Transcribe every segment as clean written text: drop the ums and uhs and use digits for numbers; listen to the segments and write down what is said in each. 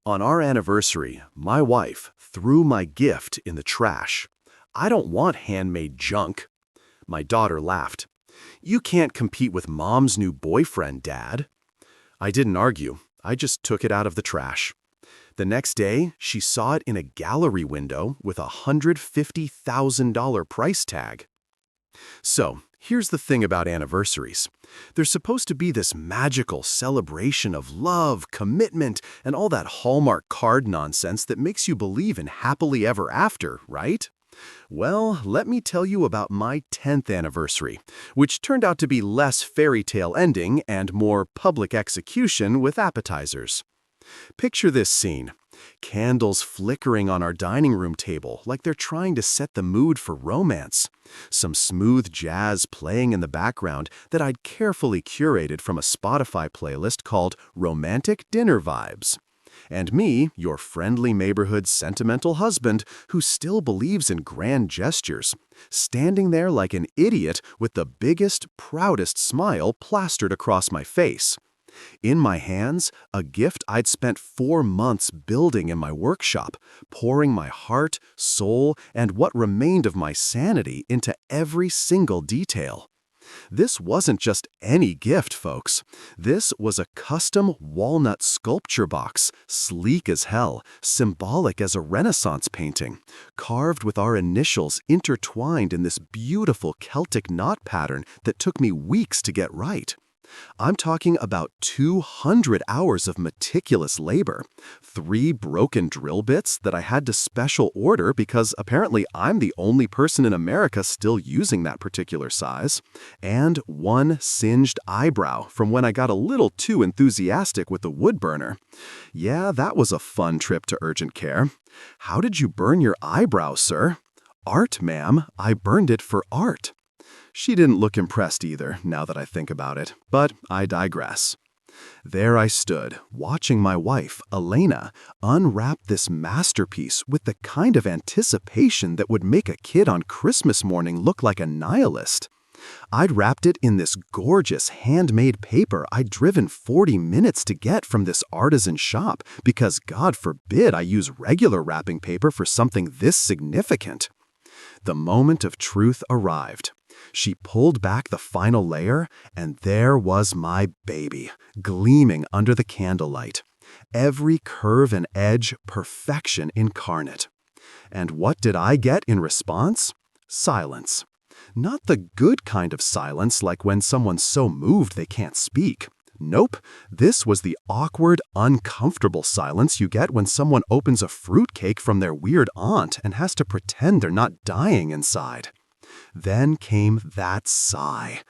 On our anniversary, my wife threw my gift in the trash. I don't want handmade junk. My daughter laughed. You can't compete with mom's new boyfriend, Dad. I didn't argue. I just took it out of the trash. The next day, she saw it in a gallery window with a $150,000 price tag. So, here's the thing about anniversaries. They're supposed to be this magical celebration of love, commitment, and all that Hallmark card nonsense that makes you believe in happily ever after, right? Well, let me tell you about my 10th anniversary, which turned out to be less fairy tale ending and more public execution with appetizers. Picture this scene. Candles flickering on our dining room table like they're trying to set the mood for romance. Some smooth jazz playing in the background that I'd carefully curated from a Spotify playlist called Romantic Dinner Vibes. And me, your friendly neighborhood sentimental husband who still believes in grand gestures, standing there like an idiot with the biggest, proudest smile plastered across my face. In my hands, a gift I'd spent 4 months building in my workshop, pouring my heart, soul, and what remained of my sanity into every single detail. This wasn't just any gift, folks. This was a custom walnut sculpture box, sleek as hell, symbolic as a Renaissance painting, carved with our initials intertwined in this beautiful Celtic knot pattern that took me weeks to get right. I'm talking about 200 hours of meticulous labor, 3 broken drill bits that I had to special order because apparently I'm the only person in America still using that particular size, and 1 singed eyebrow from when I got a little too enthusiastic with the wood burner. Yeah, that was a fun trip to urgent care. How did you burn your eyebrow, sir? Art, ma'am. I burned it for art. She didn't look impressed either, now that I think about it, but I digress. There I stood, watching my wife, Elena, unwrap this masterpiece with the kind of anticipation that would make a kid on Christmas morning look like a nihilist. I'd wrapped it in this gorgeous handmade paper I'd driven 40 minutes to get from this artisan shop because God forbid I use regular wrapping paper for something this significant. The moment of truth arrived. She pulled back the final layer, and there was my baby, gleaming under the candlelight. Every curve and edge, perfection incarnate. And what did I get in response? Silence. Not the good kind of silence like when someone's so moved they can't speak. Nope, this was the awkward, uncomfortable silence you get when someone opens a fruitcake from their weird aunt and has to pretend they're not dying inside. Then came that sigh.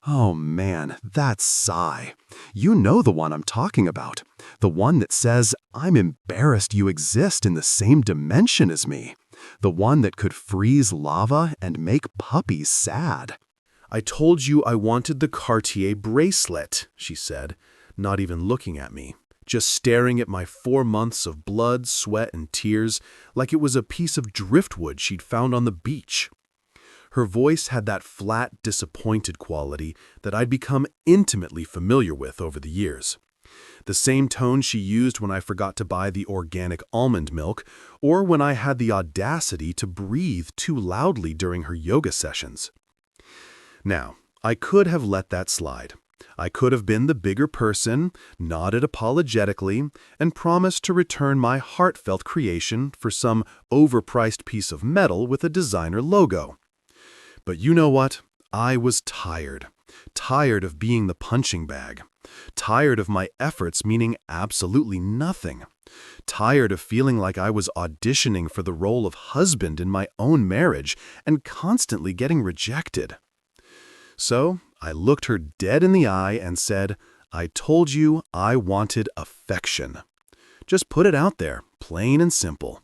Oh man, that sigh. You know the one I'm talking about. The one that says, I'm embarrassed you exist in the same dimension as me. The one that could freeze lava and make puppies sad. I told you I wanted the Cartier bracelet, she said, not even looking at me, just staring at my 4 months of blood, sweat, and tears like it was a piece of driftwood she'd found on the beach. Her voice had that flat, disappointed quality that I'd become intimately familiar with over the years. The same tone she used when I forgot to buy the organic almond milk, or when I had the audacity to breathe too loudly during her yoga sessions. Now, I could have let that slide. I could have been the bigger person, nodded apologetically, and promised to return my heartfelt creation for some overpriced piece of metal with a designer logo. But you know what? I was tired. Tired of being the punching bag. Tired of my efforts meaning absolutely nothing. Tired of feeling like I was auditioning for the role of husband in my own marriage and constantly getting rejected. So I looked her dead in the eye and said, I told you I wanted affection. Just put it out there, plain and simple.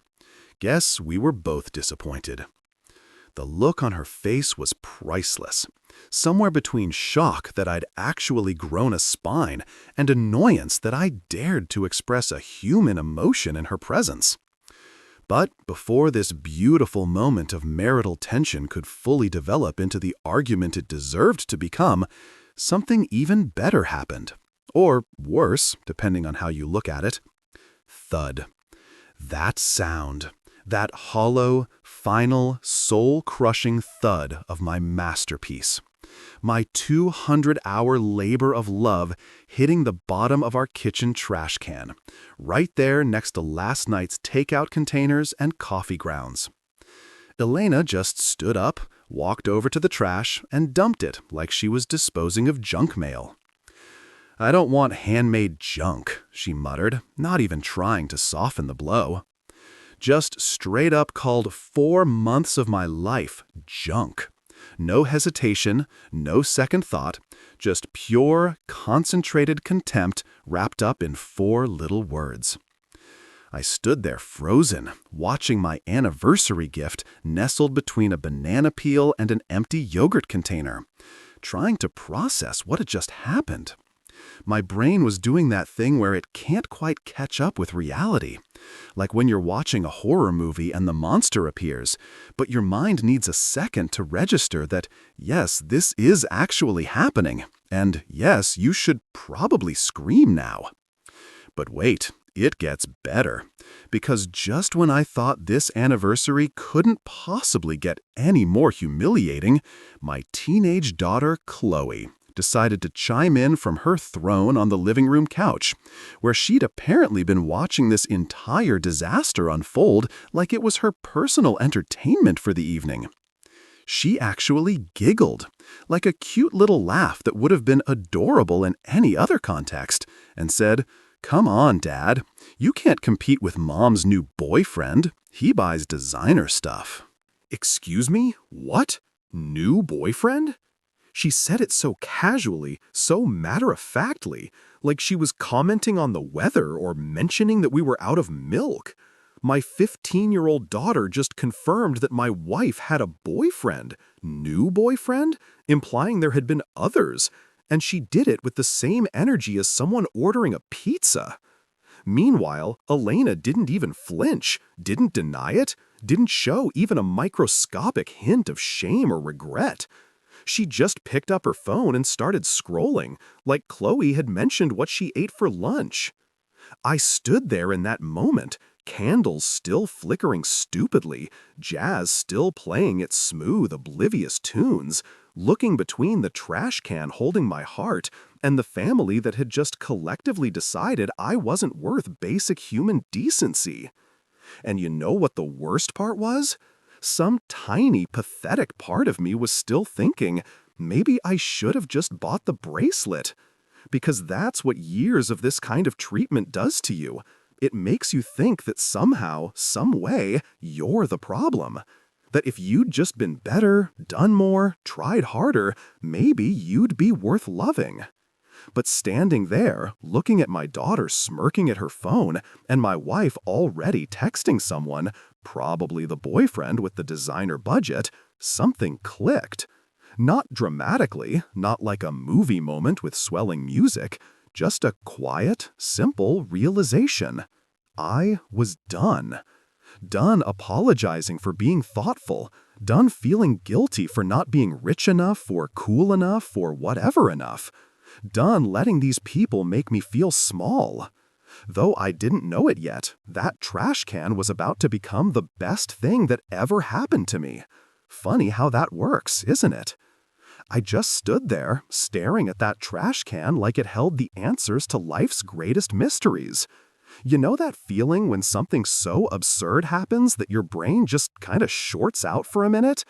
Guess we were both disappointed. The look on her face was priceless, somewhere between shock that I'd actually grown a spine and annoyance that I dared to express a human emotion in her presence. But before this beautiful moment of marital tension could fully develop into the argument it deserved to become, something even better happened. Or worse, depending on how you look at it. Thud. That sound, that hollow, final, soul-crushing thud of my masterpiece. My 200-hour labor of love hitting the bottom of our kitchen trash can, right there next to last night's takeout containers and coffee grounds. Elena just stood up, walked over to the trash, and dumped it like she was disposing of junk mail. "I don't want handmade junk," she muttered, not even trying to soften the blow. Just straight up called 4 months of my life junk. No hesitation, no second thought, just pure, concentrated contempt wrapped up in 4 little words. I stood there frozen, watching my anniversary gift nestled between a banana peel and an empty yogurt container, trying to process what had just happened. My brain was doing that thing where it can't quite catch up with reality. Like when you're watching a horror movie and the monster appears, but your mind needs a second to register that, yes, this is actually happening, and yes, you should probably scream now. But wait, it gets better. Because just when I thought this anniversary couldn't possibly get any more humiliating, my teenage daughter, Chloe, decided to chime in from her throne on the living room couch, where she'd apparently been watching this entire disaster unfold like it was her personal entertainment for the evening. She actually giggled, like a cute little laugh that would have been adorable in any other context, and said, "Come on, Dad, you can't compete with Mom's new boyfriend. He buys designer stuff." "Excuse me? What? New boyfriend?" She said it so casually, so matter-of-factly, like she was commenting on the weather or mentioning that we were out of milk. My 15-year-old daughter just confirmed that my wife had a boyfriend, new boyfriend, implying there had been others, and she did it with the same energy as someone ordering a pizza. Meanwhile, Elena didn't even flinch, didn't deny it, didn't show even a microscopic hint of shame or regret. She just picked up her phone and started scrolling, like Chloe had mentioned what she ate for lunch. I stood there in that moment, candles still flickering stupidly, jazz still playing its smooth, oblivious tunes, looking between the trash can holding my heart and the family that had just collectively decided I wasn't worth basic human decency. And you know what the worst part was? Some tiny, pathetic part of me was still thinking, maybe I should have just bought the bracelet. Because that's what years of this kind of treatment does to you. It makes you think that somehow, some way, you're the problem. That if you'd just been better, done more, tried harder, maybe you'd be worth loving. But standing there, looking at my daughter smirking at her phone, and my wife already texting someone, probably the boyfriend with the designer budget, something clicked. Not dramatically, not like a movie moment with swelling music, just a quiet, simple realization. I was done. Done apologizing for being thoughtful, done feeling guilty for not being rich enough or cool enough or whatever enough. Done letting these people make me feel small. Though I didn't know it yet, that trash can was about to become the best thing that ever happened to me. Funny how that works, isn't it? I just stood there, staring at that trash can like it held the answers to life's greatest mysteries. You know that feeling when something so absurd happens that your brain just kind of shorts out for a minute?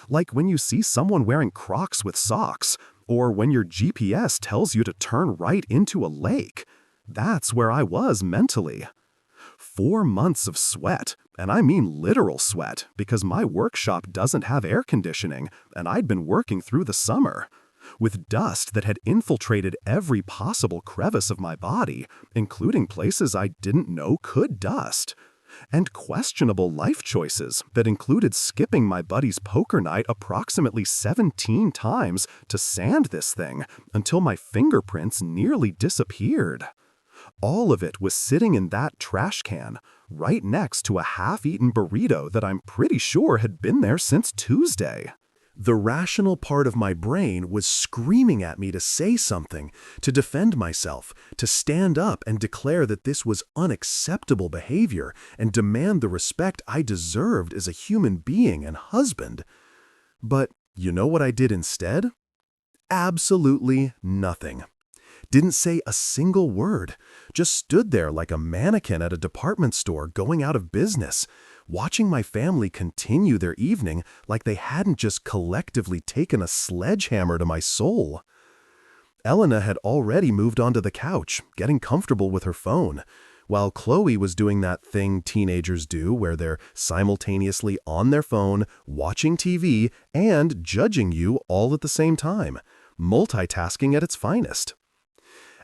Like when you see someone wearing Crocs with socks, or when your GPS tells you to turn right into a lake. That's where I was mentally. 4 months of sweat, and I mean literal sweat, because my workshop doesn't have air conditioning, and I'd been working through the summer. With dust that had infiltrated every possible crevice of my body, including places I didn't know could dust. And questionable life choices that included skipping my buddy's poker night approximately 17 times to sand this thing until my fingerprints nearly disappeared. All of it was sitting in that trash can, right next to a half-eaten burrito that I'm pretty sure had been there since Tuesday. The rational part of my brain was screaming at me to say something, to defend myself, to stand up and declare that this was unacceptable behavior and demand the respect I deserved as a human being and husband. But you know what I did instead? Absolutely nothing. Didn't say a single word, just stood there like a mannequin at a department store going out of business, watching my family continue their evening like they hadn't just collectively taken a sledgehammer to my soul. Elena had already moved onto the couch, getting comfortable with her phone, while Chloe was doing that thing teenagers do where they're simultaneously on their phone, watching TV, and judging you all at the same time, multitasking at its finest.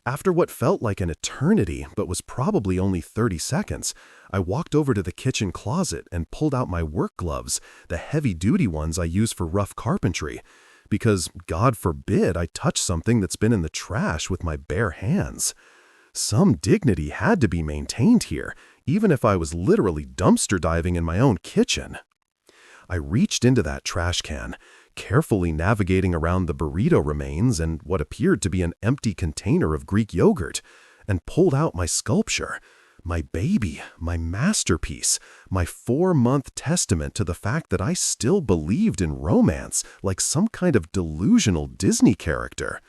After what felt like an eternity, but was probably only 30 seconds, I walked over to the kitchen closet and pulled out my work gloves, the heavy-duty ones I use for rough carpentry, because, God forbid, I touch something that's been in the trash with my bare hands. Some dignity had to be maintained here, even if I was literally dumpster diving in my own kitchen. I reached into that trash can, carefully navigating around the burrito remains and what appeared to be an empty container of Greek yogurt, and pulled out my sculpture, my baby, my masterpiece, my 4-month testament to the fact that I still believed in romance like some kind of delusional Disney character.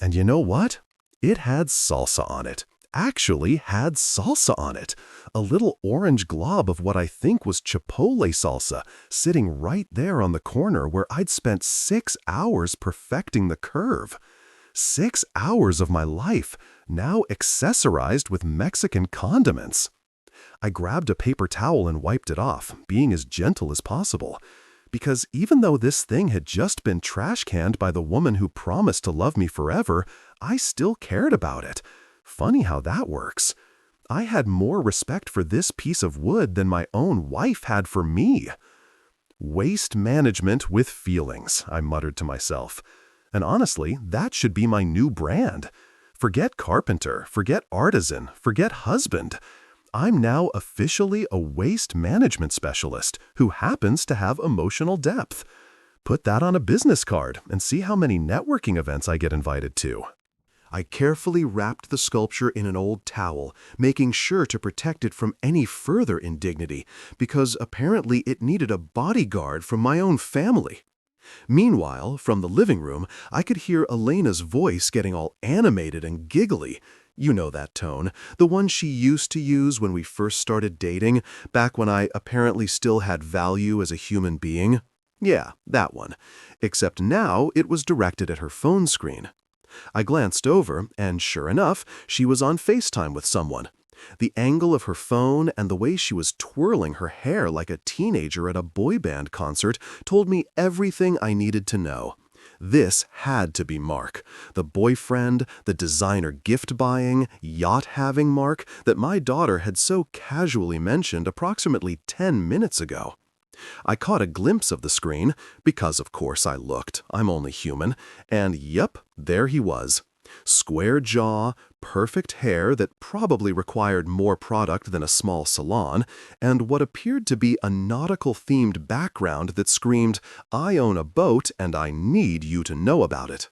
And you know what? It had salsa on it. Actually had salsa on it. A little orange glob of what I think was chipotle salsa sitting right there on the corner where I'd spent 6 hours perfecting the curve. 6 hours of my life, now accessorized with Mexican condiments. I grabbed a paper towel and wiped it off, being as gentle as possible. Because even though this thing had just been trash canned by the woman who promised to love me forever, I still cared about it. Funny how that works. I had more respect for this piece of wood than my own wife had for me. Waste management with feelings, I muttered to myself. And honestly, that should be my new brand. Forget carpenter, forget artisan, forget husband. I'm now officially a waste management specialist who happens to have emotional depth. Put that on a business card and see how many networking events I get invited to. I carefully wrapped the sculpture in an old towel, making sure to protect it from any further indignity, because apparently it needed a bodyguard from my own family. Meanwhile, from the living room, I could hear Elena's voice getting all animated and giggly. You know that tone, the one she used to use when we first started dating, back when I apparently still had value as a human being. Yeah, that one. Except now it was directed at her phone screen. I glanced over, and sure enough, she was on FaceTime with someone. The angle of her phone and the way she was twirling her hair like a teenager at a boy band concert told me everything I needed to know. This had to be Mark, the boyfriend, the designer gift-buying, yacht-having Mark that my daughter had so casually mentioned approximately 10 minutes ago. I caught a glimpse of the screen, because of course I looked, I'm only human, and yep, there he was. Square jaw, perfect hair that probably required more product than a small salon, and what appeared to be a nautical-themed background that screamed, "I own a boat and I need you to know about it."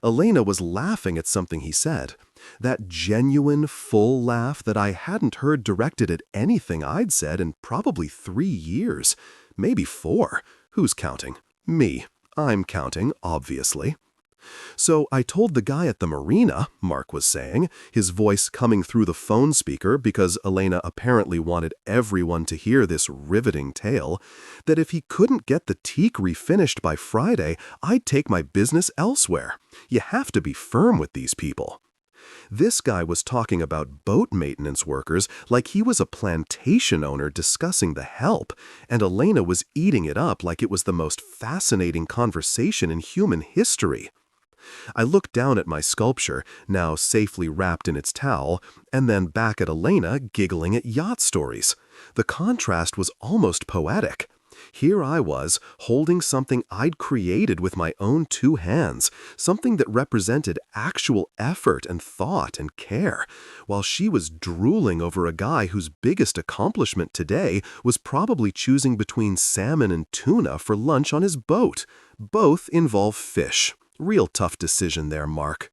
Elena was laughing at something he said. That genuine, full laugh that I hadn't heard directed at anything I'd said in probably 3 years. Maybe 4. Who's counting? Me. I'm counting, obviously. So I told the guy at the marina, Mark was saying, his voice coming through the phone speaker because Elena apparently wanted everyone to hear this riveting tale, that if he couldn't get the teak refinished by Friday, I'd take my business elsewhere. You have to be firm with these people. This guy was talking about boat maintenance workers like he was a plantation owner discussing the help, and Elena was eating it up like it was the most fascinating conversation in human history. I looked down at my sculpture, now safely wrapped in its towel, and then back at Elena giggling at yacht stories. The contrast was almost poetic. Here I was, holding something I'd created with my own 2 hands, something that represented actual effort and thought and care, while she was drooling over a guy whose biggest accomplishment today was probably choosing between salmon and tuna for lunch on his boat. Both involve fish. Real tough decision there, Mark.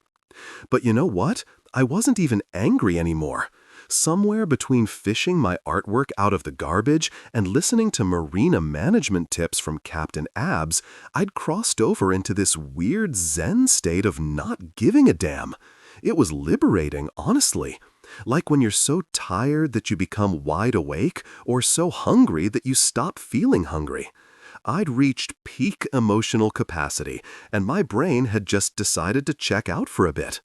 But you know what? I wasn't even angry anymore. Somewhere between fishing my artwork out of the garbage and listening to marina management tips from Captain Abs, I'd crossed over into this weird zen state of not giving a damn. It was liberating, honestly. Like when you're so tired that you become wide awake, or so hungry that you stop feeling hungry. I'd reached peak emotional capacity, and my brain had just decided to check out for a bit.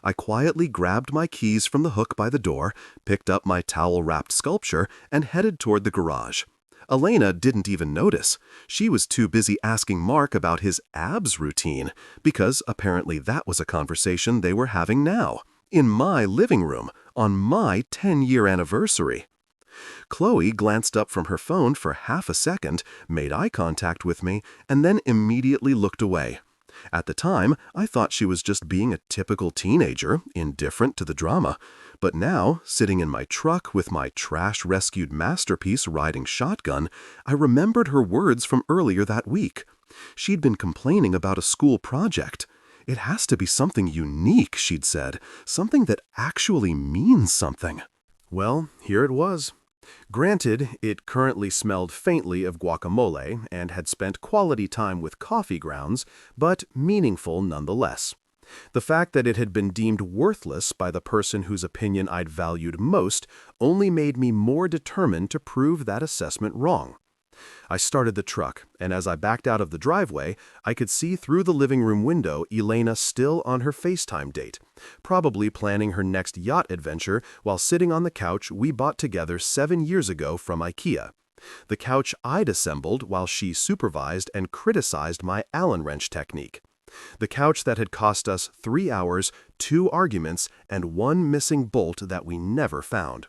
I quietly grabbed my keys from the hook by the door, picked up my towel-wrapped sculpture, and headed toward the garage. Elena didn't even notice. She was too busy asking Mark about his abs routine, because apparently that was a conversation they were having now, in my living room, on my 10-year anniversary. Chloe glanced up from her phone for half a second, made eye contact with me, and then immediately looked away. At the time, I thought she was just being a typical teenager, indifferent to the drama. But now, sitting in my truck with my trash-rescued masterpiece riding shotgun, I remembered her words from earlier that week. She'd been complaining about a school project. It has to be something unique, she'd said, something that actually means something. Well, here it was. Granted, it currently smelled faintly of guacamole and had spent quality time with coffee grounds, but meaningful nonetheless. The fact that it had been deemed worthless by the person whose opinion I'd valued most only made me more determined to prove that assessment wrong. I started the truck, and as I backed out of the driveway, I could see through the living room window Elena still on her FaceTime date, probably planning her next yacht adventure while sitting on the couch we bought together 7 years ago from IKEA. The couch I'd assembled while she supervised and criticized my Allen wrench technique. The couch that had cost us 3 hours, 2 arguments, and 1 missing bolt that we never found.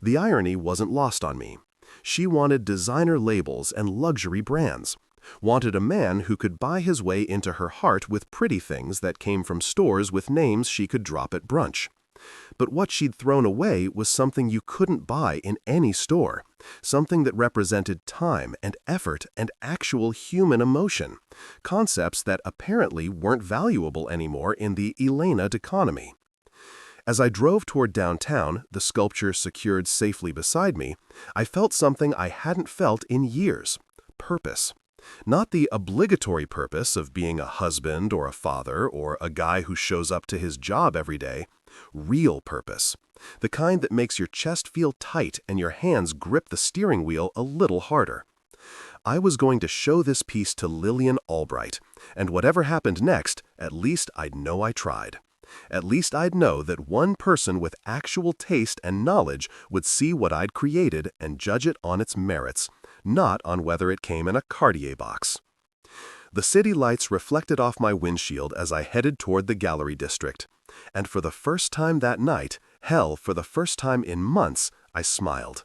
The irony wasn't lost on me. She wanted designer labels and luxury brands, wanted a man who could buy his way into her heart with pretty things that came from stores with names she could drop at brunch. But what she'd thrown away was something you couldn't buy in any store, something that represented time and effort and actual human emotion, concepts that apparently weren't valuable anymore in the Elena economy. As I drove toward downtown, the sculpture secured safely beside me, I felt something I hadn't felt in years: purpose. Not the obligatory purpose of being a husband or a father or a guy who shows up to his job every day. Real purpose. The kind that makes your chest feel tight and your hands grip the steering wheel a little harder. I was going to show this piece to Lillian Albright, and whatever happened next, at least I'd know I tried. At least I'd know that one person with actual taste and knowledge would see what I'd created and judge it on its merits, not on whether it came in a Cartier box. The city lights reflected off my windshield as I headed toward the gallery district. And for the first time that night, hell, for the first time in months, I smiled.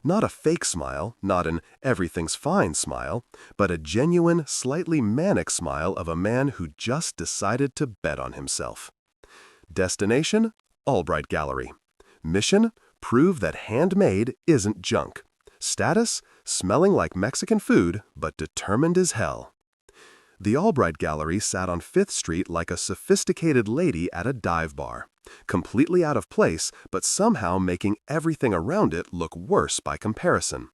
Not a fake smile, not an everything's fine smile, but a genuine, slightly manic smile of a man who just decided to bet on himself. Destination: Albright Gallery. Mission: prove that handmade isn't junk. Status: smelling like Mexican food, but determined as hell. The Albright Gallery sat on 5th Street like a sophisticated lady at a dive bar, completely out of place, but somehow making everything around it look worse by comparison.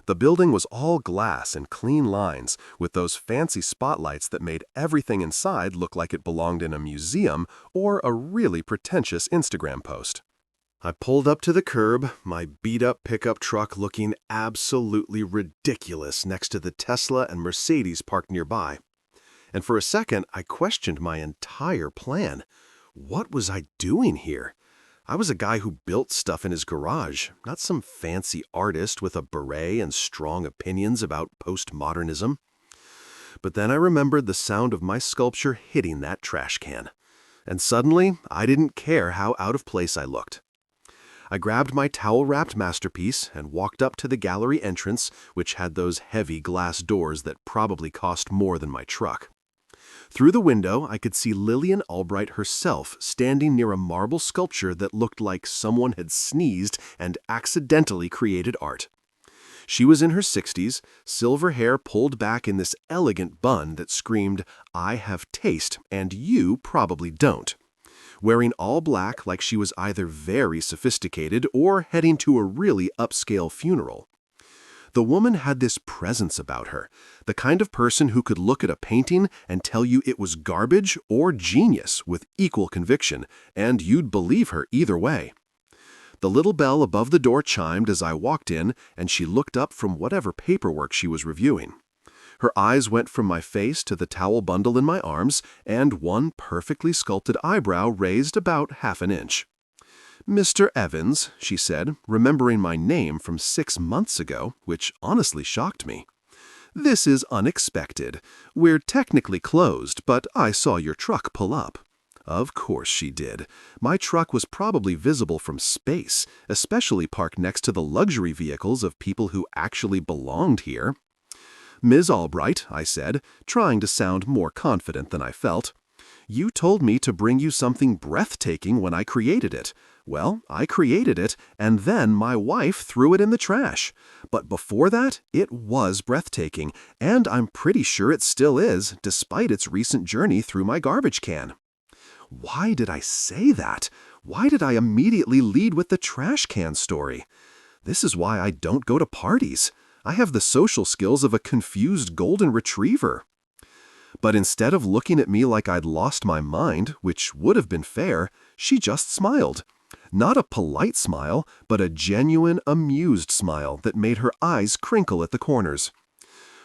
The building was all glass and clean lines, with those fancy spotlights that made everything inside look like it belonged in a museum or a really pretentious Instagram post. I pulled up to the curb, my beat-up pickup truck looking absolutely ridiculous next to the Tesla and Mercedes parked nearby. And for a second, I questioned my entire plan. What was I doing here? I was a guy who built stuff in his garage, not some fancy artist with a beret and strong opinions about postmodernism. But then I remembered the sound of my sculpture hitting that trash can. And suddenly, I didn't care how out of place I looked. I grabbed my towel-wrapped masterpiece and walked up to the gallery entrance, which had those heavy glass doors that probably cost more than my truck. Through the window, I could see Lillian Albright herself standing near a marble sculpture that looked like someone had sneezed and accidentally created art. She was in her 60s, silver hair pulled back in this elegant bun that screamed, "I have taste, and you probably don't." Wearing all black like she was either very sophisticated or heading to a really upscale funeral. The woman had this presence about her, the kind of person who could look at a painting and tell you it was garbage or genius with equal conviction, and you'd believe her either way. The little bell above the door chimed as I walked in, and she looked up from whatever paperwork she was reviewing. Her eyes went from my face to the towel bundle in my arms, and one perfectly sculpted eyebrow raised about half an inch. "Mr. Evans," she said, remembering my name from 6 months ago, which honestly shocked me. "This is unexpected. We're technically closed, but I saw your truck pull up." Of course she did. My truck was probably visible from space, especially parked next to the luxury vehicles of people who actually belonged here. "Ms. Albright," I said, trying to sound more confident than I felt, "you told me to bring you something breathtaking when I created it. Well, I created it, and then my wife threw it in the trash. But before that, it was breathtaking, and I'm pretty sure it still is, despite its recent journey through my garbage can." Why did I say that? Why did I immediately lead with the trash can story? This is why I don't go to parties. I have the social skills of a confused golden retriever. But instead of looking at me like I'd lost my mind, which would have been fair, she just smiled. Not a polite smile, but a genuine, amused smile that made her eyes crinkle at the corners.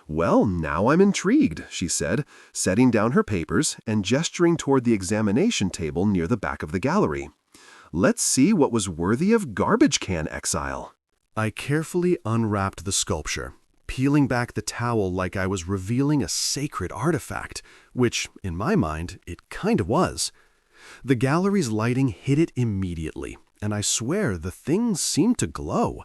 "Well, now I'm intrigued," she said, setting down her papers and gesturing toward the examination table near the back of the gallery. "Let's see what was worthy of garbage can exile." I carefully unwrapped the sculpture, peeling back the towel like I was revealing a sacred artifact, which, in my mind, it kind of was. The gallery's lighting hit it immediately, and I swear the thing seemed to glow.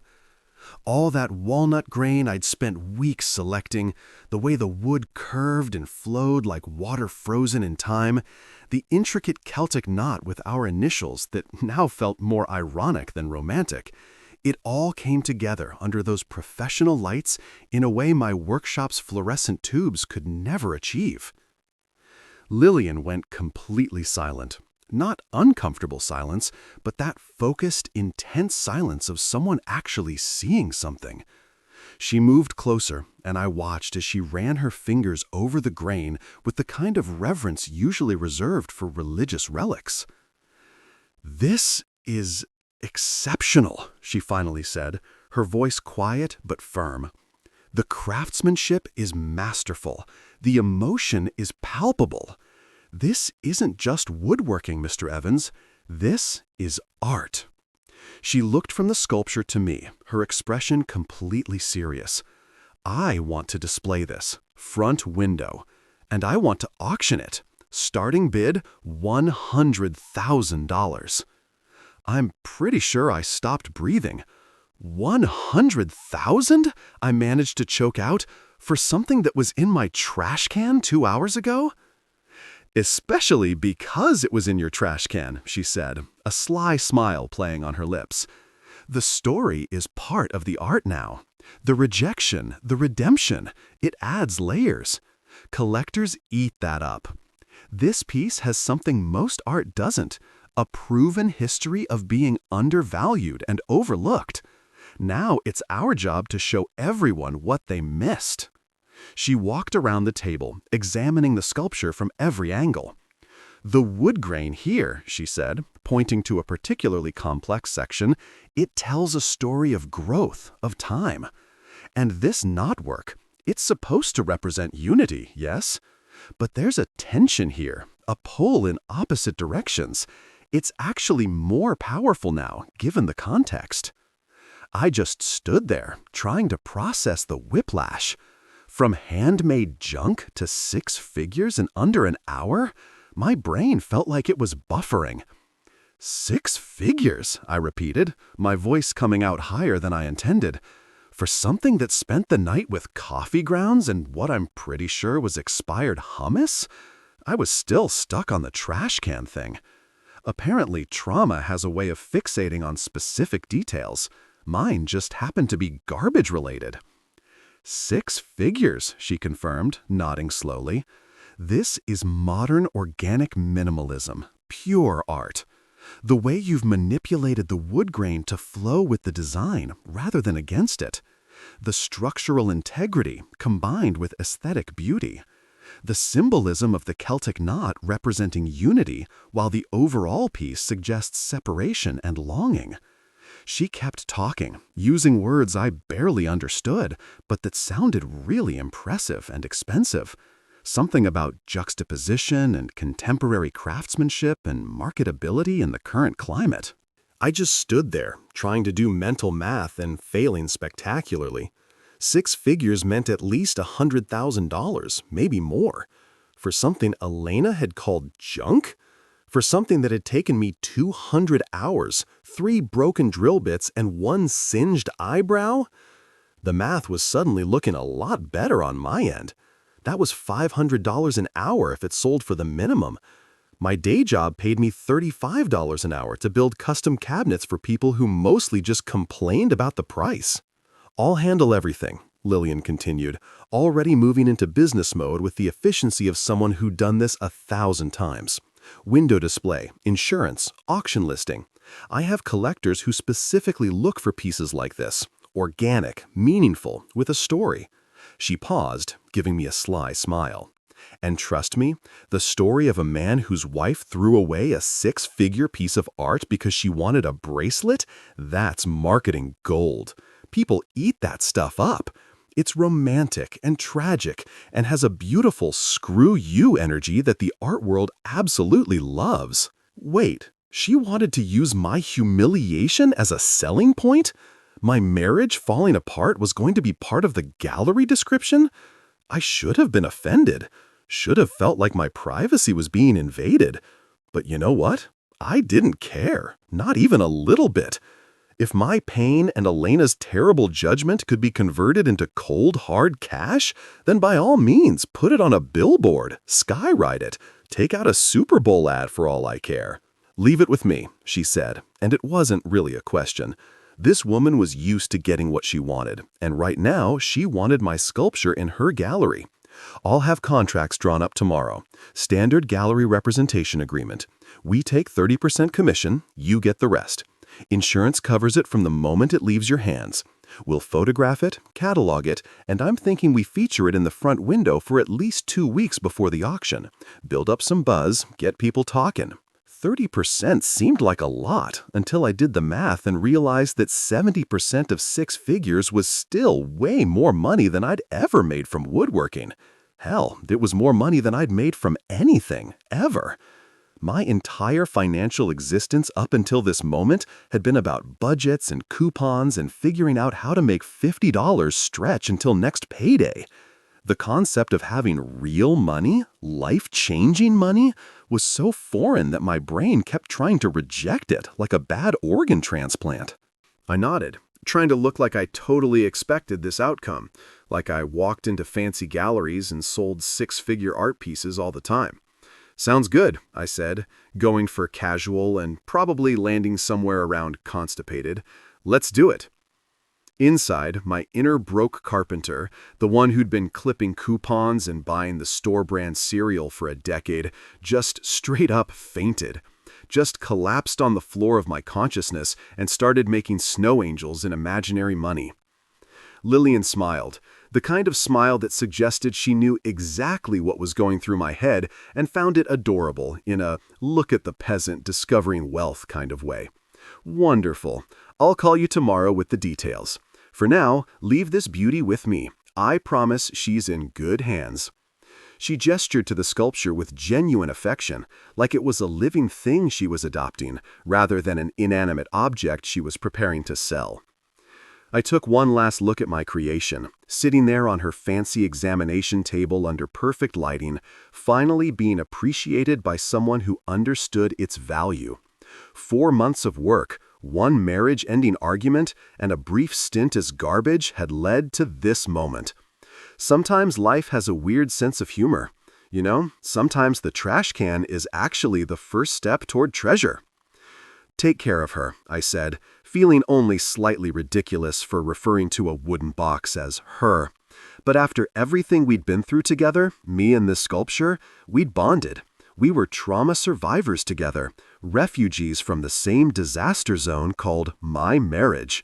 All that walnut grain I'd spent weeks selecting, the way the wood curved and flowed like water frozen in time, the intricate Celtic knot with our initials that now felt more ironic than romantic, it all came together under those professional lights in a way my workshop's fluorescent tubes could never achieve. Lillian went completely silent. Not uncomfortable silence, but that focused, intense silence of someone actually seeing something. She moved closer, and I watched as she ran her fingers over the grain with the kind of reverence usually reserved for religious relics. "This is exceptional," she finally said, her voice quiet but firm. "The craftsmanship is masterful. The emotion is palpable. This isn't just woodworking, Mr. Evans. This is art." She looked from the sculpture to me, her expression completely serious. "I want to display this, front window, and I want to auction it. Starting bid, $100,000. I'm pretty sure I stopped breathing. $100,000? I managed to choke out for something that was in my trash can 2 hours ago? "Especially because it was in your trash can," she said, a sly smile playing on her lips. "The story is part of the art now. The rejection, the redemption, it adds layers. Collectors eat that up. This piece has something most art doesn't, a proven history of being undervalued and overlooked. Now it's our job to show everyone what they missed." She walked around the table, examining the sculpture from every angle. "The wood grain here," she said, pointing to a particularly complex section, "it tells a story of growth, of time. And this knotwork, it's supposed to represent unity, yes? But there's a tension here, a pull in opposite directions. It's actually more powerful now, given the context." I just stood there, trying to process the whiplash. From handmade junk to 6 figures in under an hour, my brain felt like it was buffering. 6 figures, I repeated, my voice coming out higher than I intended. For something that spent the night with coffee grounds and what I'm pretty sure was expired hummus? I was still stuck on the trash can thing. Apparently, trauma has a way of fixating on specific details. Mine just happened to be garbage-related. 6 figures, she confirmed, nodding slowly. This is modern organic minimalism, pure art. The way you've manipulated the wood grain to flow with the design rather than against it. The structural integrity combined with aesthetic beauty. The symbolism of the Celtic knot representing unity, while the overall piece suggests separation and longing. She kept talking, using words I barely understood, but that sounded really impressive and expensive. Something about juxtaposition and contemporary craftsmanship and marketability in the current climate. I just stood there, trying to do mental math and failing spectacularly. 6 figures meant at least $100,000, maybe more. For something Elena had called junk? For something that had taken me 200 hours, 3 broken drill bits, and 1 singed eyebrow? The math was suddenly looking a lot better on my end. That was $500 an hour if it sold for the minimum. My day job paid me $35 an hour to build custom cabinets for people who mostly just complained about the price. I'll handle everything, Lillian continued, already moving into business mode with the efficiency of someone who'd done this 1,000 times. Window display, insurance, auction listing. I have collectors who specifically look for pieces like this, organic, meaningful, with a story. She paused, giving me a sly smile. And trust me, the story of a man whose wife threw away a 6-figure piece of art because she wanted a bracelet, that's marketing gold. People eat that stuff up. It's romantic and tragic and has a beautiful screw you energy that the art world absolutely loves. Wait, she wanted to use my humiliation as a selling point? My marriage falling apart was going to be part of the gallery description? I should have been offended. Should have felt like my privacy was being invaded. But you know what? I didn't care. Not even a little bit. If my pain and Elena's terrible judgment could be converted into cold, hard cash, then by all means put it on a billboard, skywrite it, take out a Super Bowl ad for all I care. Leave it with me, she said, and it wasn't really a question. This woman was used to getting what she wanted, and right now she wanted my sculpture in her gallery. I'll have contracts drawn up tomorrow. Standard gallery representation agreement. We take 30% commission, you get the rest. Insurance covers it from the moment it leaves your hands. We'll photograph it, catalog it, and I'm thinking we feature it in the front window for at least 2 weeks before the auction. Build up some buzz, get people talking. 30% seemed like a lot until I did the math and realized that 70% of 6 figures was still way more money than I'd ever made from woodworking. Hell, it was more money than I'd made from anything, ever. My entire financial existence up until this moment had been about budgets and coupons and figuring out how to make $50 stretch until next payday. The concept of having real money, life-changing money, was so foreign that my brain kept trying to reject it like a bad organ transplant. I nodded, trying to look like I totally expected this outcome, like I walked into fancy galleries and sold 6-figure art pieces all the time. Sounds good, I said, going for casual and probably landing somewhere around constipated. Let's do it. Inside, my inner broke carpenter, the one who'd been clipping coupons and buying the store-brand cereal for a decade, just straight up fainted. Just collapsed on the floor of my consciousness and started making snow angels in imaginary money. Lillian smiled, the kind of smile that suggested she knew exactly what was going through my head and found it adorable in a look at the peasant discovering wealth kind of way. Wonderful. I'll call you tomorrow with the details. For now, leave this beauty with me. I promise she's in good hands. She gestured to the sculpture with genuine affection, like it was a living thing she was adopting, rather than an inanimate object she was preparing to sell. I took one last look at my creation, sitting there on her fancy examination table under perfect lighting, finally being appreciated by someone who understood its value. 4 months of work, one marriage-ending argument, and a brief stint as garbage had led to this moment. Sometimes life has a weird sense of humor. You know, sometimes the trash can is actually the first step toward treasure. "Take care of her," I said, feeling only slightly ridiculous for referring to a wooden box as her. But after everything we'd been through together, me and this sculpture, we'd bonded. We were trauma survivors together, refugees from the same disaster zone called my marriage.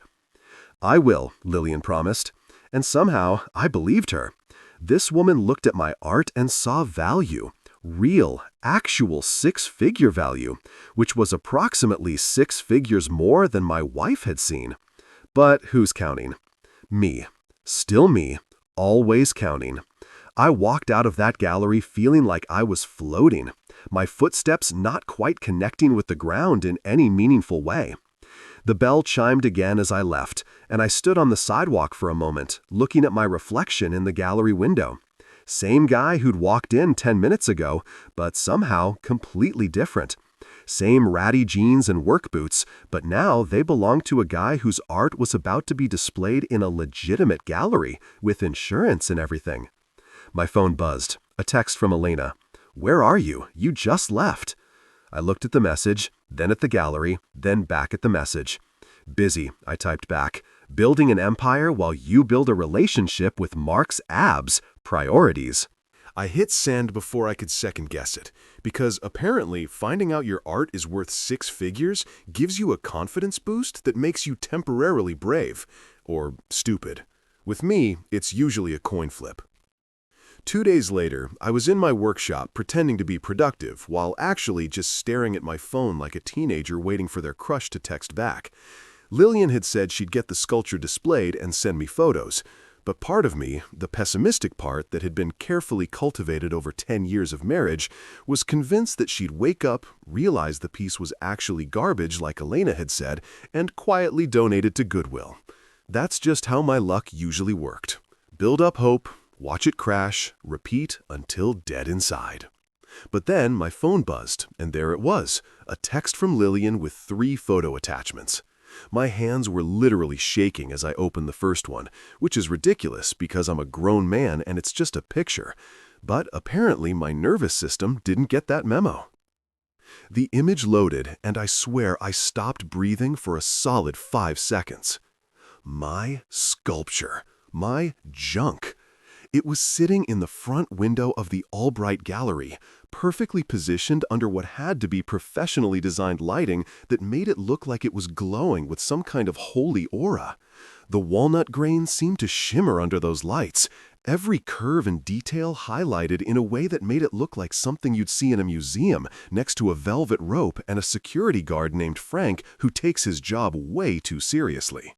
"I will," Lillian promised. And somehow, I believed her. This woman looked at my art and saw value. Real, actual 6-figure value, which was approximately 6 figures more than my wife had seen. But who's counting? Me. Still me. Always counting. I walked out of that gallery feeling like I was floating, my footsteps not quite connecting with the ground in any meaningful way. The bell chimed again as I left, and I stood on the sidewalk for a moment, looking at my reflection in the gallery window. Same guy who'd walked in 10 minutes ago, but somehow completely different. Same ratty jeans and work boots, but now they belonged to a guy whose art was about to be displayed in a legitimate gallery, with insurance and everything. My phone buzzed. A text from Elena. "Where are you? You just left." I looked at the message, then at the gallery, then back at the message. "Busy," I typed back. "Building an empire while you build a relationship with Mark's abs. Priorities." I hit send before I could second-guess it, because apparently finding out your art is worth 6 figures gives you a confidence boost that makes you temporarily brave, or stupid. With me, it's usually a coin flip. 2 days later, I was in my workshop pretending to be productive while actually just staring at my phone like a teenager waiting for their crush to text back. Lillian had said she'd get the sculpture displayed and send me photos, but part of me, the pessimistic part that had been carefully cultivated over 10 years of marriage, was convinced that she'd wake up, realize the piece was actually garbage like Elena had said, and quietly donate it to Goodwill. That's just how my luck usually worked. Build up hope, watch it crash, repeat until dead inside. But then my phone buzzed, and there it was, a text from Lillian with 3 photo attachments. My hands were literally shaking as I opened the first one, which is ridiculous because I'm a grown man and it's just a picture. But apparently my nervous system didn't get that memo. The image loaded, and I swear I stopped breathing for a solid 5 seconds. My sculpture. My junk. It was sitting in the front window of the Albright Gallery, perfectly positioned under what had to be professionally designed lighting that made it look like it was glowing with some kind of holy aura. The walnut grains seemed to shimmer under those lights, every curve and detail highlighted in a way that made it look like something you'd see in a museum next to a velvet rope and a security guard named Frank who takes his job way too seriously.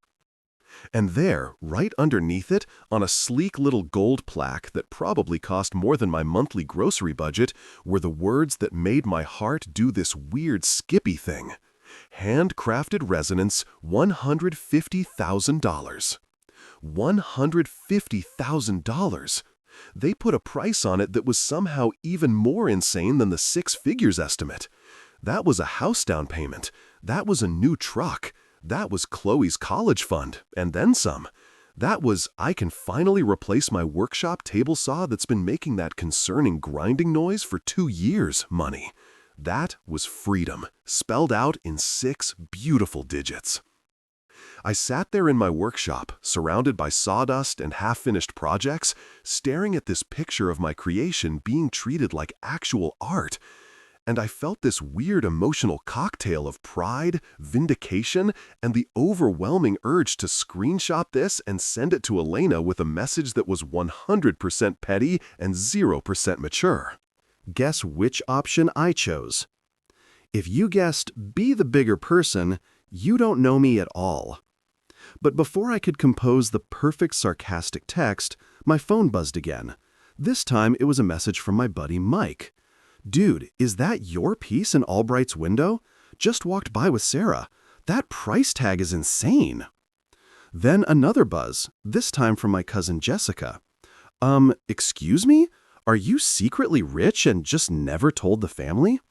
And there, right underneath it, on a sleek little gold plaque that probably cost more than my monthly grocery budget, were the words that made my heart do this weird skippy thing. Handcrafted resonance, $150,000. $150,000. They put a price on it that was somehow even more insane than the 6 figures estimate. That was a house down payment. That was a new truck. That was Chloe's college fund, and then some. That was, I can finally replace my workshop table saw that's been making that concerning grinding noise for 2 years, money. That was freedom, spelled out in 6 beautiful digits. I sat there in my workshop, surrounded by sawdust and half-finished projects, staring at this picture of my creation being treated like actual art. And I felt this weird emotional cocktail of pride, vindication, and the overwhelming urge to screenshot this and send it to Elena with a message that was 100% petty and 0% mature. Guess which option I chose? If you guessed be the bigger person, you don't know me at all. But before I could compose the perfect sarcastic text, my phone buzzed again. This time it was a message from my buddy Mike. "Dude, is that your piece in Albright's window? Just walked by with Sarah. That price tag is insane." Then another buzz, this time from my cousin Jessica. Excuse me? Are you secretly rich and just never told the family?"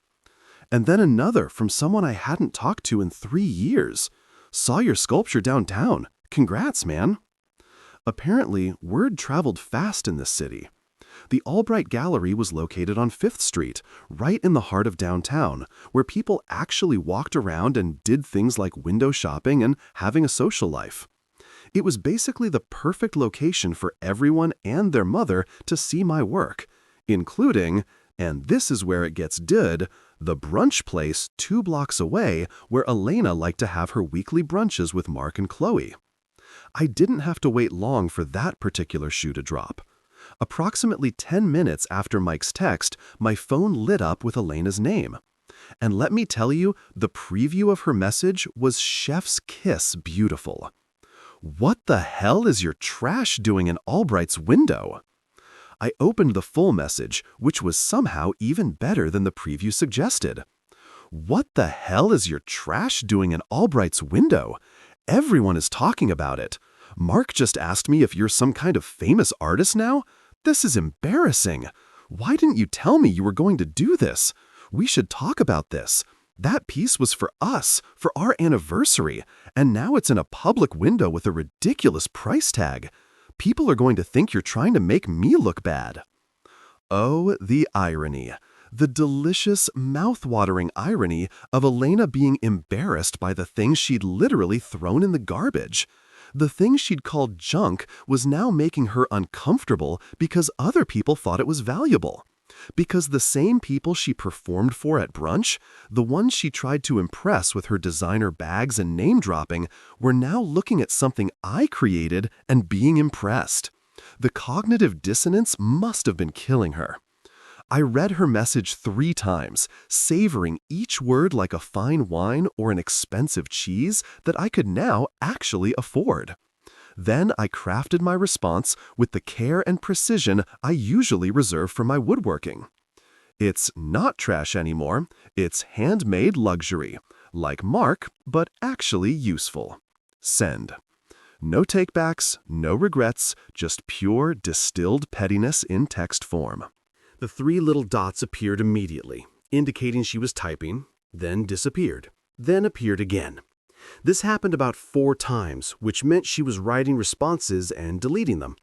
And then another from someone I hadn't talked to in 3 years. Saw your sculpture downtown. Congrats, man. Apparently, word traveled fast in this city. The Albright Gallery was located on 5th Street, right in the heart of downtown, where people actually walked around and did things like window shopping and having a social life. It was basically the perfect location for everyone and their mother to see my work, including, and this is where it gets good, the brunch place 2 blocks away where Elena liked to have her weekly brunches with Mark and Chloe. I didn't have to wait long for that particular shoe to drop. Approximately 10 minutes after Mike's text, my phone lit up with Elena's name. And let me tell you, the preview of her message was chef's kiss beautiful. What the hell is your trash doing in Albright's window? I opened the full message, which was somehow even better than the preview suggested. What the hell is your trash doing in Albright's window? Everyone is talking about it. Mark just asked me if you're some kind of famous artist now? This is embarrassing. Why didn't you tell me you were going to do this? We should talk about this. That piece was for us, for our anniversary, and now it's in a public window with a ridiculous price tag. People are going to think you're trying to make me look bad. Oh, the irony. The delicious, mouth-watering irony of Elena being embarrassed by the thing she'd literally thrown in the garbage. The thing she'd called junk was now making her uncomfortable because other people thought it was valuable. Because the same people she performed for at brunch, the ones she tried to impress with her designer bags and name-dropping, were now looking at something I created and being impressed. The cognitive dissonance must have been killing her. I read her message 3 times, savoring each word like a fine wine or an expensive cheese that I could now actually afford. Then I crafted my response with the care and precision I usually reserve for my woodworking. It's not trash anymore, it's handmade luxury, like Mark, but actually useful. Send. No takebacks, no regrets, just pure distilled pettiness in text form. The 3 little dots appeared immediately, indicating she was typing, then disappeared, then appeared again. This happened about 4 times, which meant she was writing responses and deleting them.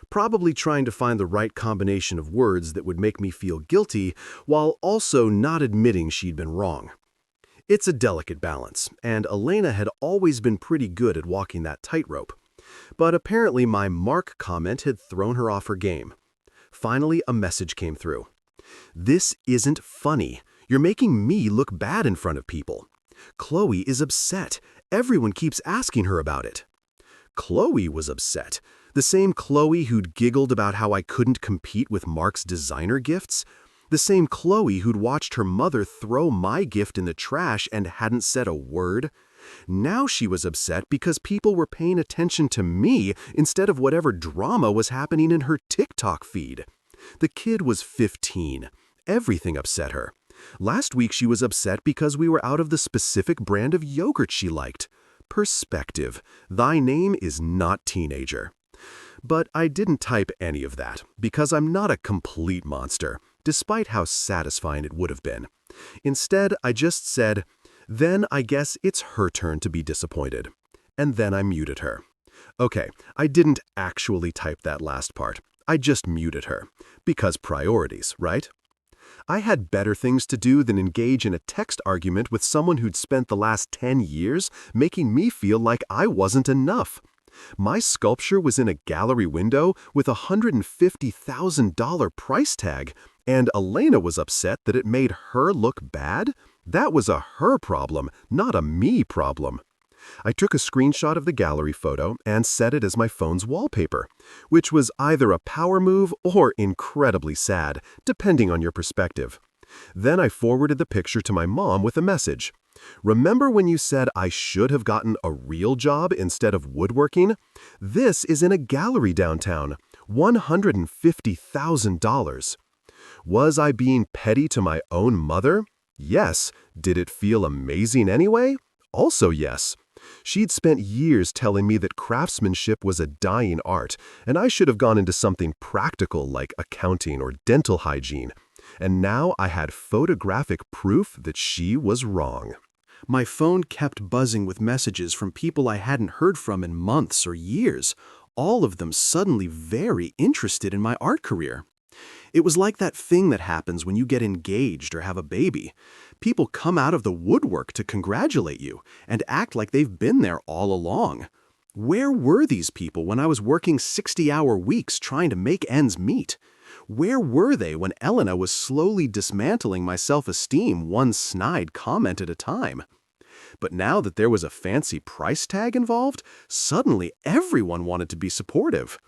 Probably trying to find the right combination of words that would make me feel guilty, while also not admitting she'd been wrong. It's a delicate balance, and Elena had always been pretty good at walking that tightrope. But apparently my Mark comment had thrown her off her game. Finally, a message came through. This isn't funny. You're making me look bad in front of people. Chloe is upset. Everyone keeps asking her about it. Chloe was upset. The same Chloe who'd giggled about how I couldn't compete with Mark's designer gifts. The same Chloe who'd watched her mother throw my gift in the trash and hadn't said a word. Now she was upset because people were paying attention to me instead of whatever drama was happening in her TikTok feed. The kid was 15. Everything upset her. Last week she was upset because we were out of the specific brand of yogurt she liked. Perspective. Thy name is not teenager. But I didn't type any of that because I'm not a complete monster, despite how satisfying it would have been. Instead, I just said, then I guess it's her turn to be disappointed. And then I muted her. Okay, I didn't actually type that last part. I just muted her. Because priorities, right? I had better things to do than engage in a text argument with someone who'd spent the last 10 years making me feel like I wasn't enough. My sculpture was in a gallery window with a $150,000 price tag, and Elena was upset that it made her look bad? That was a her problem, not a me problem. I took a screenshot of the gallery photo and set it as my phone's wallpaper, which was either a power move or incredibly sad, depending on your perspective. Then I forwarded the picture to my mom with a message. Remember when you said I should have gotten a real job instead of woodworking? This is in a gallery downtown, $150,000. Was I being petty to my own mother? Yes. Did it feel amazing anyway? Also yes. She'd spent years telling me that craftsmanship was a dying art, and I should have gone into something practical like accounting or dental hygiene. and now I had photographic proof that she was wrong. My phone kept buzzing with messages from people I hadn't heard from in months or years, all of them suddenly very interested in my art career. It was like that thing that happens when you get engaged or have a baby. People come out of the woodwork to congratulate you and act like they've been there all along. Where were these people when I was working 60-hour weeks trying to make ends meet? Where were they when Elena was slowly dismantling my self-esteem one snide comment at a time? But now that there was a fancy price tag involved, suddenly everyone wanted to be supportive.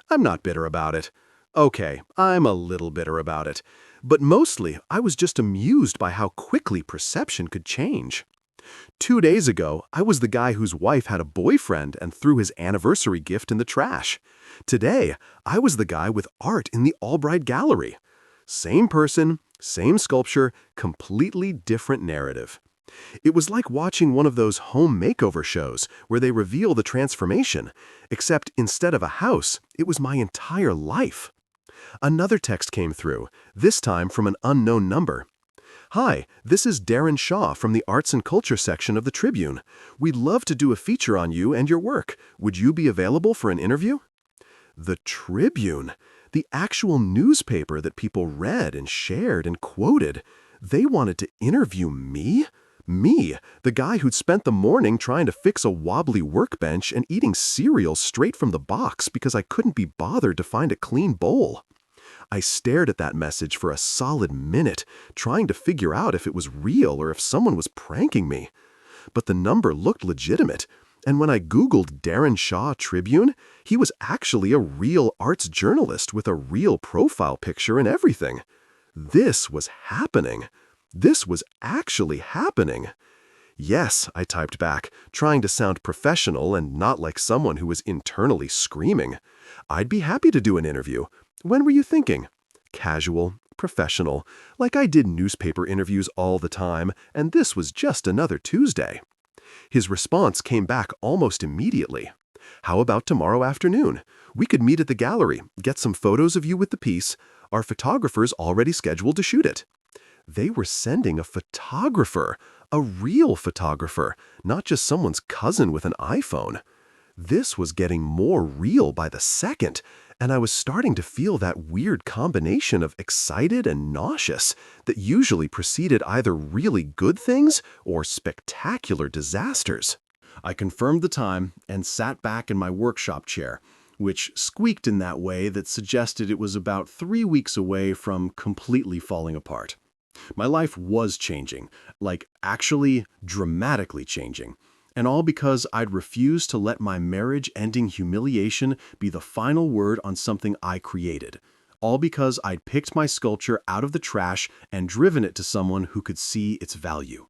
I'm not bitter about it. Okay, I'm a little bitter about it. But mostly, I was just amused by how quickly perception could change. 2 days ago, I was the guy whose wife had a boyfriend and threw his anniversary gift in the trash. Today, I was the guy with art in the Albright Gallery. Same person, same sculpture, completely different narrative. It was like watching one of those home makeover shows where they reveal the transformation, except instead of a house, it was my entire life. Another text came through, this time from an unknown number. "Hi, this is Darren Shaw from the Arts and Culture section of the Tribune. We'd love to do a feature on you and your work. Would you be available for an interview?" The Tribune, the actual newspaper that people read and shared and quoted. They wanted to interview me? Me, the guy who'd spent the morning trying to fix a wobbly workbench and eating cereal straight from the box because I couldn't be bothered to find a clean bowl. I stared at that message for a solid minute, trying to figure out if it was real or if someone was pranking me. But the number looked legitimate, and when I Googled Darren Shaw Tribune, he was actually a real arts journalist with a real profile picture and everything. This was happening. This was actually happening. "Yes," I typed back, trying to sound professional and not like someone who was internally screaming. "I'd be happy to do an interview. When were you thinking?" Casual, professional, like I did newspaper interviews all the time, and this was just another Tuesday. His response came back almost immediately. "How about tomorrow afternoon? We could meet at the gallery, get some photos of you with the piece. Our photographer's already scheduled to shoot it." They were sending a photographer, a real photographer, not just someone's cousin with an iPhone. This was getting more real by the second, and I was starting to feel that weird combination of excited and nauseous that usually preceded either really good things or spectacular disasters. I confirmed the time and sat back in my workshop chair, which squeaked in that way that suggested it was about 3 weeks away from completely falling apart. My life was changing, like actually dramatically changing, and all because I'd refused to let my marriage-ending humiliation be the final word on something I created. All because I'd picked my sculpture out of the trash and driven it to someone who could see its value.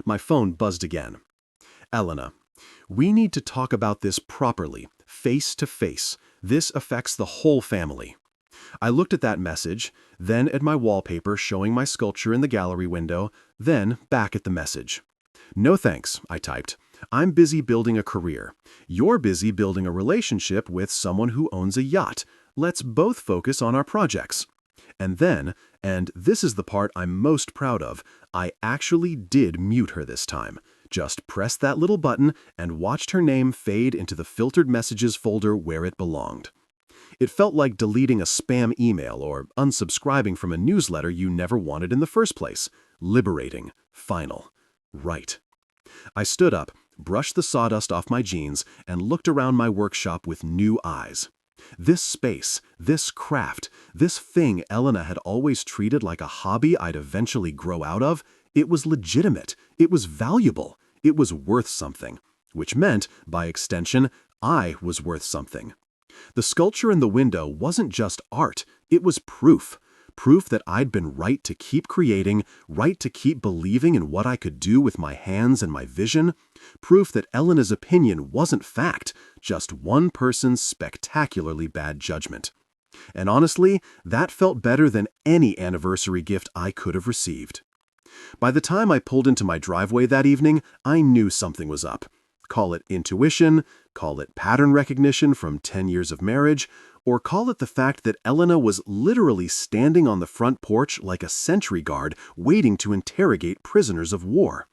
My phone buzzed again. "Elena, we need to talk about this properly, face to face. This affects the whole family." I looked at that message, then at my wallpaper showing my sculpture in the gallery window, then back at the message. "No thanks," I typed. "I'm busy building a career. You're busy building a relationship with someone who owns a yacht. Let's both focus on our projects." And then, and this is the part I'm most proud of, I actually did mute her this time. Just pressed that little button and watched her name fade into the filtered messages folder where it belonged. It felt like deleting a spam email or unsubscribing from a newsletter you never wanted in the first place. Liberating. Final. Right. I stood up, brushed the sawdust off my jeans, and looked around my workshop with new eyes. This space, this craft, this thing Elena had always treated like a hobby I'd eventually grow out of, it was legitimate, it was valuable, it was worth something, which meant, by extension, I was worth something. The sculpture in the window wasn't just art, it was proof. Proof that I'd been right to keep creating, right to keep believing in what I could do with my hands and my vision. Proof that Elena's opinion wasn't fact, just one person's spectacularly bad judgment. And honestly, that felt better than any anniversary gift I could have received. By the time I pulled into my driveway that evening, I knew something was up. Call it intuition, call it pattern recognition from 10 years of marriage, or call it the fact that Elena was literally standing on the front porch like a sentry guard waiting to interrogate prisoners of war.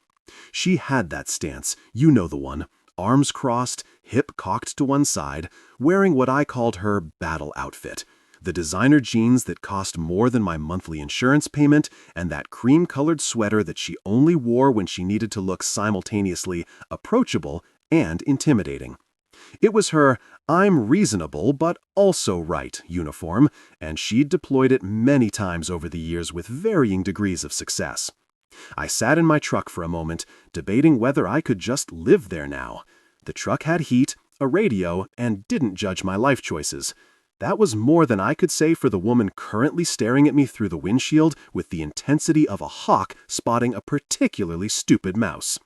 She had that stance, you know the one, arms crossed, hip cocked to one side, wearing what I called her battle outfit. The designer jeans that cost more than my monthly insurance payment, and that cream-colored sweater that she only wore when she needed to look simultaneously approachable and intimidating. It was her "I'm reasonable but also right" uniform, and she'd deployed it many times over the years with varying degrees of success. I sat in my truck for a moment, debating whether I could just live there now. The truck had heat, a radio, and didn't judge my life choices. That was more than I could say for the woman currently staring at me through the windshield with the intensity of a hawk spotting a particularly stupid mouse.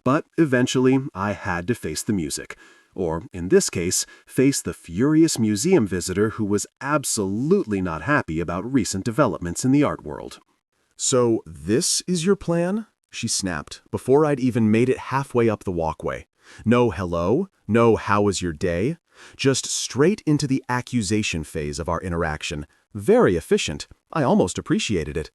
But eventually, I had to face the music. Or, in this case, face the furious museum visitor who was absolutely not happy about recent developments in the art world. "So this is your plan?" she snapped, before I'd even made it halfway up the walkway. No hello, no how was your day, just straight into the accusation phase of our interaction. Very efficient. I almost appreciated it.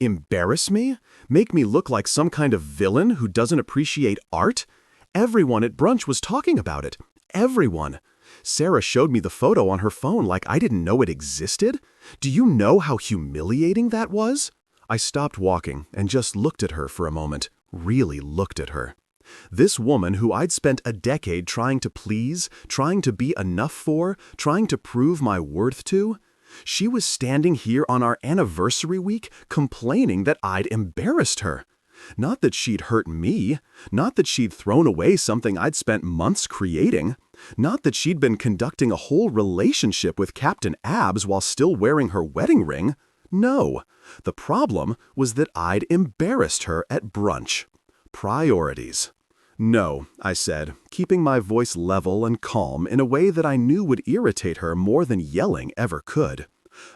Embarrass me? Make me look like some kind of villain who doesn't appreciate art? Everyone at brunch was talking about it. Everyone. Sarah showed me the photo on her phone like I didn't know it existed. Do you know how humiliating that was? I stopped walking and just looked at her for a moment. Really looked at her. This woman who I'd spent a decade trying to please, trying to be enough for, trying to prove my worth to, she was standing here on our anniversary week complaining that I'd embarrassed her. Not that she'd hurt me, not that she'd thrown away something I'd spent months creating, not that she'd been conducting a whole relationship with Captain Abs while still wearing her wedding ring. No, the problem was that I'd embarrassed her at brunch. Priorities. "No," I said, keeping my voice level and calm in a way that I knew would irritate her more than yelling ever could.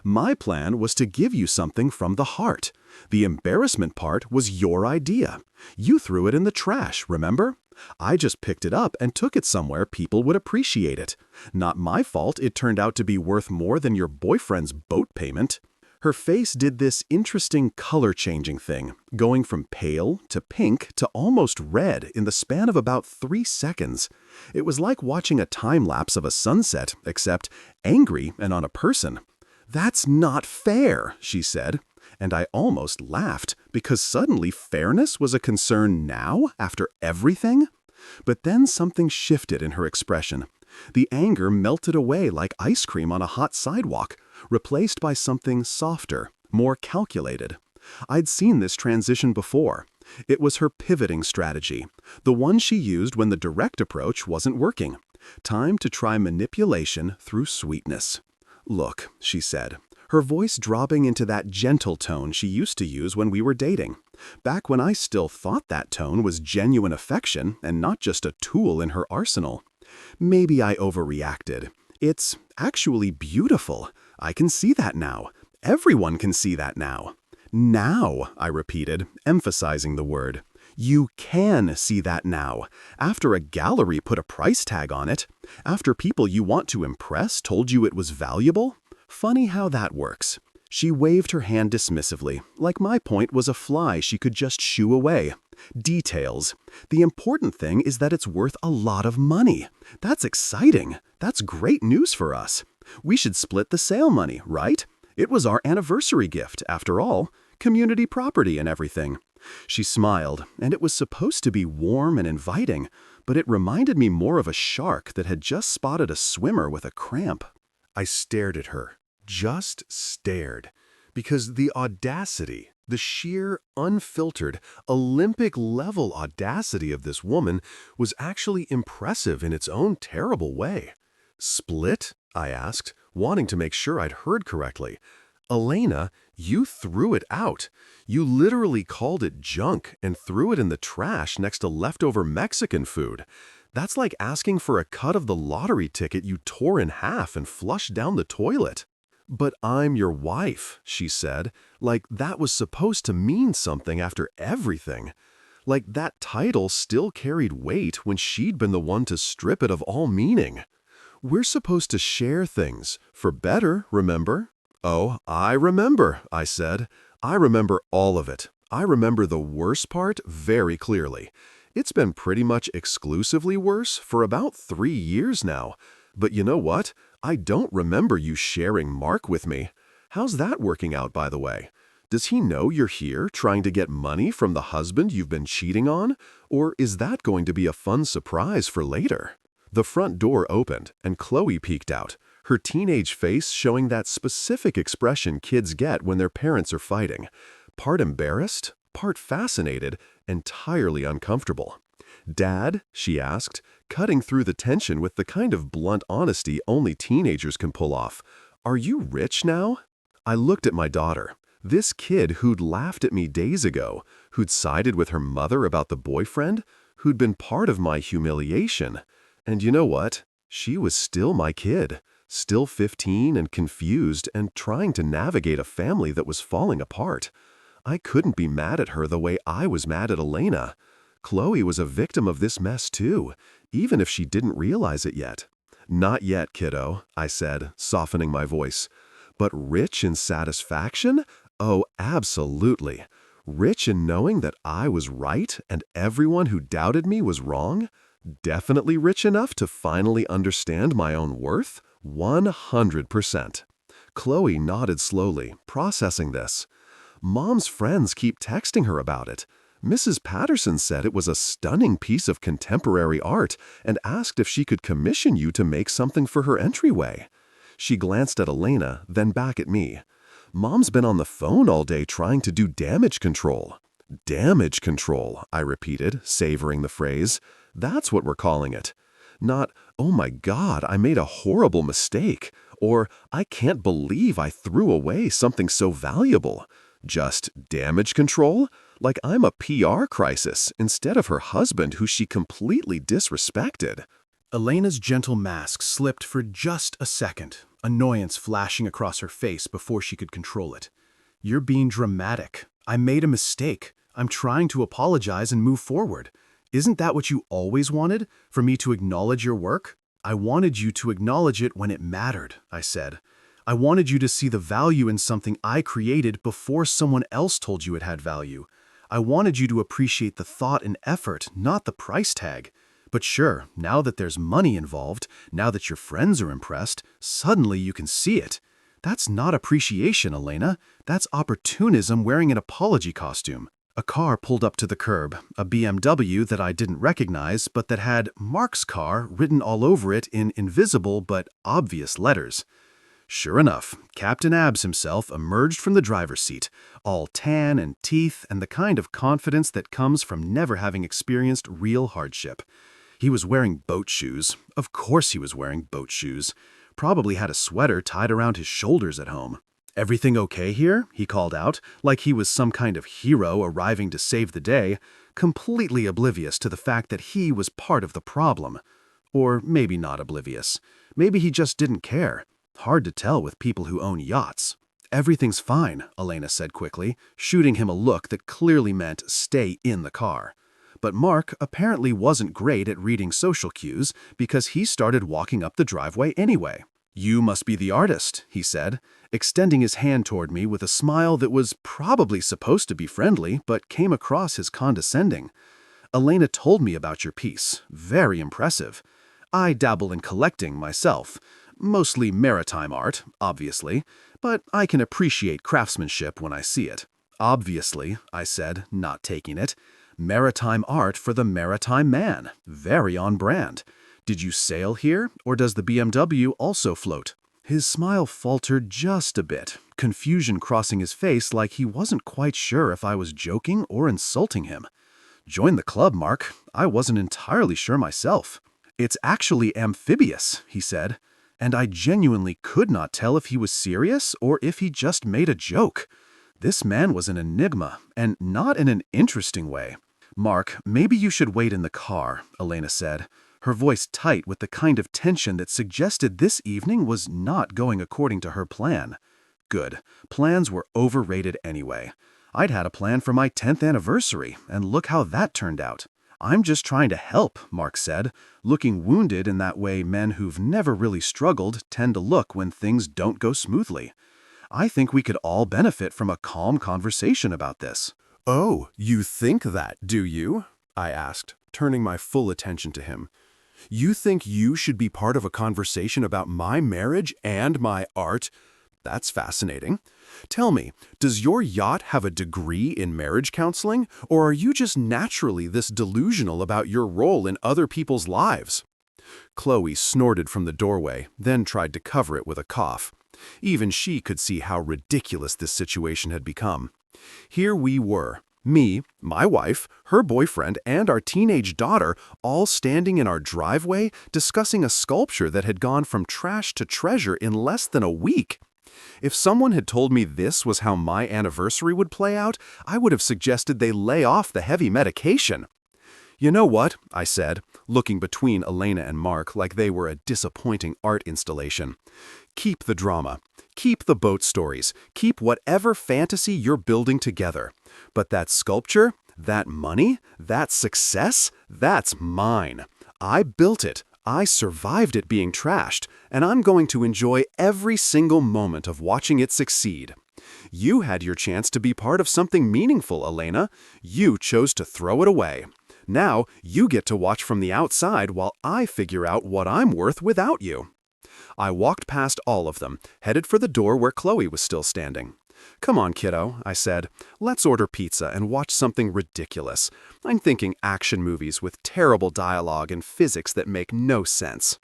"My plan was to give you something from the heart. The embarrassment part was your idea. You threw it in the trash, remember? I just picked it up and took it somewhere people would appreciate it. Not my fault it turned out to be worth more than your boyfriend's boat payment." Her face did this interesting color-changing thing, going from pale to pink to almost red in the span of about 3 seconds. It was like watching a time-lapse of a sunset, except angry and on a person. "That's not fair," she said, and I almost laughed, because suddenly fairness was a concern now, after everything? But then something shifted in her expression. The anger melted away like ice cream on a hot sidewalk, replaced by something softer, more calculated. I'd seen this transition before. It was her pivoting strategy, the one she used when the direct approach wasn't working. Time to try manipulation through sweetness. "Look," she said, her voice dropping into that gentle tone she used to use when we were dating, back when I still thought that tone was genuine affection and not just a tool in her arsenal. "Maybe I overreacted. It's actually beautiful. I can see that now. Everyone can see that now." "Now," I repeated, emphasizing the word. "You can see that now. After a gallery put a price tag on it. After people you want to impress told you it was valuable. Funny how that works." She waved her hand dismissively, like my point was a fly she could just shoo away. "Details. The important thing is that it's worth a lot of money. That's exciting. That's great news for us. We should split the sale money, right? It was our anniversary gift, after all. Community property and everything." She smiled, and it was supposed to be warm and inviting, but it reminded me more of a shark that had just spotted a swimmer with a cramp. I stared at her. Just stared. Because the audacity, the sheer, unfiltered, Olympic-level audacity of this woman was actually impressive in its own terrible way. "Split?" I asked, wanting to make sure I'd heard correctly. "Elena, you threw it out. You literally called it junk and threw it in the trash next to leftover Mexican food. That's like asking for a cut of the lottery ticket you tore in half and flushed down the toilet." "But I'm your wife," she said, like that was supposed to mean something after everything. Like that title still carried weight when she'd been the one to strip it of all meaning. We're supposed to share things, for better, remember? Oh, I remember, I said. I remember all of it. I remember the worst part very clearly. It's been pretty much exclusively worse for about 3 years now. But you know what? I don't remember you sharing Mark with me. How's that working out, by the way? Does he know you're here trying to get money from the husband you've been cheating on? Or is that going to be a fun surprise for later? The front door opened, and Chloe peeked out, her teenage face showing that specific expression kids get when their parents are fighting. Part embarrassed, part fascinated, entirely uncomfortable. "Dad?" she asked, cutting through the tension with the kind of blunt honesty only teenagers can pull off. "Are you rich now?" I looked at my daughter. This kid who'd laughed at me days ago, who'd sided with her mother about the boyfriend, who'd been part of my humiliation. And you know what? She was still my kid, still 15 and confused and trying to navigate a family that was falling apart. I couldn't be mad at her the way I was mad at Elena. Chloe was a victim of this mess too, even if she didn't realize it yet. "Not yet, kiddo," I said, softening my voice. "But rich in satisfaction? Oh, absolutely. Rich in knowing that I was right and everyone who doubted me was wrong? Definitely rich enough to finally understand my own worth? 100%. Chloe nodded slowly, processing this. Mom's friends keep texting her about it. Mrs. Patterson said it was a stunning piece of contemporary art and asked if she could commission you to make something for her entryway. She glanced at Elena, then back at me. Mom's been on the phone all day trying to do damage control. Damage control, I repeated, savoring the phrase. That's what we're calling it. Not, oh my God, I made a horrible mistake, or I can't believe I threw away something so valuable. Just damage control? Like I'm a PR crisis instead of her husband who she completely disrespected. Elena's gentle mask slipped for just a second, annoyance flashing across her face before she could control it. "You're being dramatic. I made a mistake. I'm trying to apologize and move forward. Isn't that what you always wanted? For me to acknowledge your work?" "I wanted you to acknowledge it when it mattered," I said. "I wanted you to see the value in something I created before someone else told you it had value. I wanted you to appreciate the thought and effort, not the price tag. But sure, now that there's money involved, now that your friends are impressed, suddenly you can see it. That's not appreciation, Elena. That's opportunism wearing an apology costume." A car pulled up to the curb, a BMW that I didn't recognize, but that had "Mark's car" written all over it in invisible but obvious letters. Sure enough, Captain Abs himself emerged from the driver's seat, all tan and teeth and the kind of confidence that comes from never having experienced real hardship. He was wearing boat shoes. Of course he was wearing boat shoes. Probably had a sweater tied around his shoulders at home. "Everything okay here?" he called out, like he was some kind of hero arriving to save the day, completely oblivious to the fact that he was part of the problem. Or maybe not oblivious. Maybe he just didn't care. Hard to tell with people who own yachts. "Everything's fine," Elena said quickly, shooting him a look that clearly meant stay in the car. But Mark apparently wasn't great at reading social cues because he started walking up the driveway anyway. "You must be the artist," he said, extending his hand toward me with a smile that was probably supposed to be friendly but came across as condescending. "Elena told me about your piece. Very impressive. I dabble in collecting myself. Mostly maritime art, obviously, but I can appreciate craftsmanship when I see it." "Obviously," I said, not taking it. "Maritime art for the maritime man. Very on brand. Did you sail here, or does the BMW also float?" His smile faltered just a bit, confusion crossing his face like he wasn't quite sure if I was joking or insulting him. "Join the club, Mark. I wasn't entirely sure myself." "It's actually amphibious," he said, and I genuinely could not tell if he was serious or if he just made a joke. This man was an enigma, and not in an interesting way. "Mark, maybe you should wait in the car," Elena said, her voice tight with the kind of tension that suggested this evening was not going according to her plan. Good. Plans were overrated anyway. I'd had a plan for my 10th anniversary, and look how that turned out. I'm just trying to help, Mark said, looking wounded in that way men who've never really struggled tend to look when things don't go smoothly. I think we could all benefit from a calm conversation about this. "Oh, you think that, do you?" I asked, turning my full attention to him. "You think you should be part of a conversation about my marriage and my art? That's fascinating. Tell me, does your yacht have a degree in marriage counseling, or are you just naturally this delusional about your role in other people's lives?" Chloe snorted from the doorway, then tried to cover it with a cough. Even she could see how ridiculous this situation had become. Here we were, me, my wife, her boyfriend, and our teenage daughter, all standing in our driveway discussing a sculpture that had gone from trash to treasure in less than a week. If someone had told me this was how my anniversary would play out, I would have suggested they lay off the heavy medication. "You know what?" I said, looking between Elena and Mark like they were a disappointing art installation. "Keep the drama. Keep the boat stories. Keep whatever fantasy you're building together. But that sculpture, that money, that success, that's mine. I built it. I survived it being trashed, and I'm going to enjoy every single moment of watching it succeed. You had your chance to be part of something meaningful, Elena. You chose to throw it away. Now you get to watch from the outside while I figure out what I'm worth without you." I walked past all of them, headed for the door where Chloe was still standing. "Come on, kiddo," I said. "Let's order pizza and watch something ridiculous. I'm thinking action movies with terrible dialogue and physics that make no sense."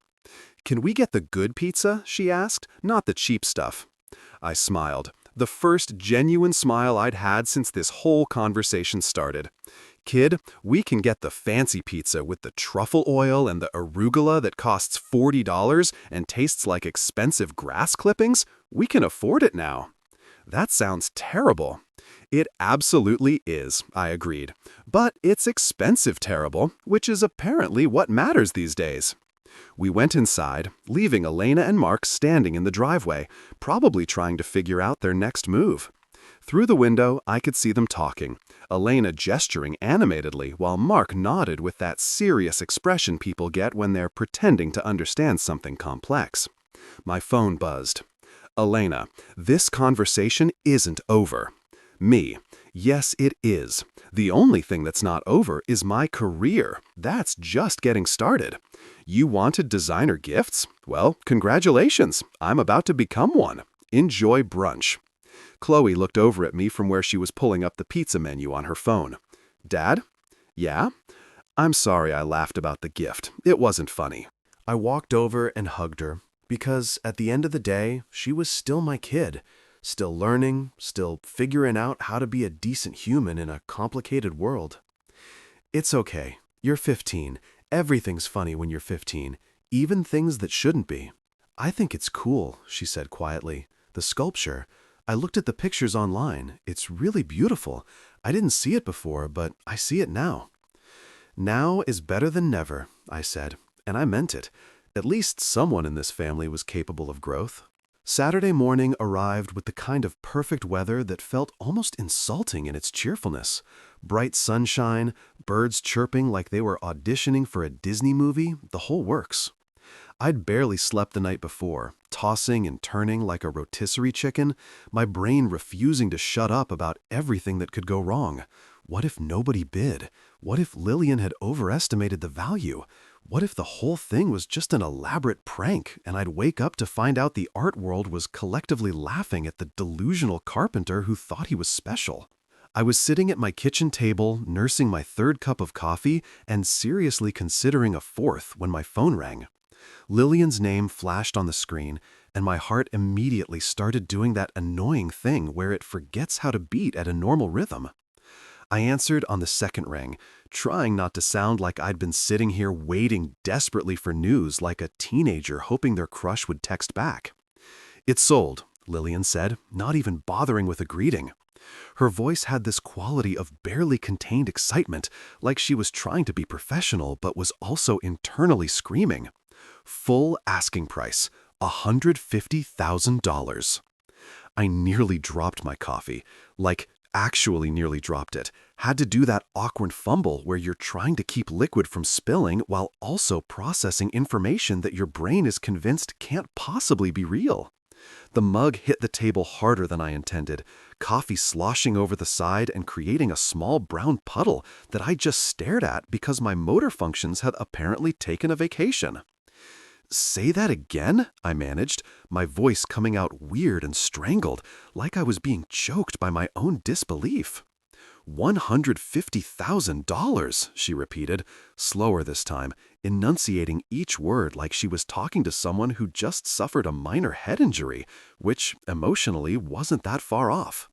"Can we get the good pizza?" she asked, "not the cheap stuff." I smiled, the first genuine smile I'd had since this whole conversation started. "Kid, we can get the fancy pizza with the truffle oil and the arugula that costs $40 and tastes like expensive grass clippings. We can afford it now." "That sounds terrible." "It absolutely is," I agreed. "But it's expensive terrible, which is apparently what matters these days." We went inside, leaving Elena and Mark standing in the driveway, probably trying to figure out their next move. Through the window, I could see them talking, Elena gesturing animatedly while Mark nodded with that serious expression people get when they're pretending to understand something complex. My phone buzzed. "Elena, this conversation isn't over." Me, "Yes, it is. The only thing that's not over is my career. That's just getting started. You wanted designer gifts? Well, congratulations. I'm about to become one. Enjoy brunch." Chloe looked over at me from where she was pulling up the pizza menu on her phone. "Dad?" "Yeah?" I'm sorry I laughed about the gift. It wasn't funny. I walked over and hugged her, because at the end of the day, she was still my kid, still learning, still figuring out how to be a decent human in a complicated world. "It's okay. You're 15. Everything's funny when you're 15, even things that shouldn't be." "I think it's cool," she said quietly. "The sculpture. I looked at the pictures online. It's really beautiful. I didn't see it before, but I see it now." "Now is better than never," I said, and I meant it. At least someone in this family was capable of growth. Saturday morning arrived with the kind of perfect weather that felt almost insulting in its cheerfulness. Bright sunshine, birds chirping like they were auditioning for a Disney movie, the whole works. I'd barely slept the night before, tossing and turning like a rotisserie chicken, my brain refusing to shut up about everything that could go wrong. What if nobody bid? What if Lillian had overestimated the value? What if the whole thing was just an elaborate prank, and I'd wake up to find out the art world was collectively laughing at the delusional carpenter who thought he was special? I was sitting at my kitchen table, nursing my third cup of coffee, and seriously considering a fourth when my phone rang. Lillian's name flashed on the screen, and my heart immediately started doing that annoying thing where it forgets how to beat at a normal rhythm. I answered on the second ring, trying not to sound like I'd been sitting here waiting desperately for news like a teenager hoping their crush would text back. "It's sold," Lillian said, not even bothering with a greeting. Her voice had this quality of barely contained excitement, like she was trying to be professional but was also internally screaming. "Full asking price, $150,000. I nearly dropped my coffee. Like, Actually nearly dropped it. Had to do that awkward fumble where you're trying to keep liquid from spilling while also processing information that your brain is convinced can't possibly be real. The mug hit the table harder than I intended, coffee sloshing over the side and creating a small brown puddle that I just stared at because my motor functions had apparently taken a vacation. "Say that again?" I managed, my voice coming out weird and strangled, like I was being choked by my own disbelief. $150,000, she repeated, slower this time, enunciating each word like she was talking to someone who just suffered a minor head injury, which, emotionally, wasn't that far off.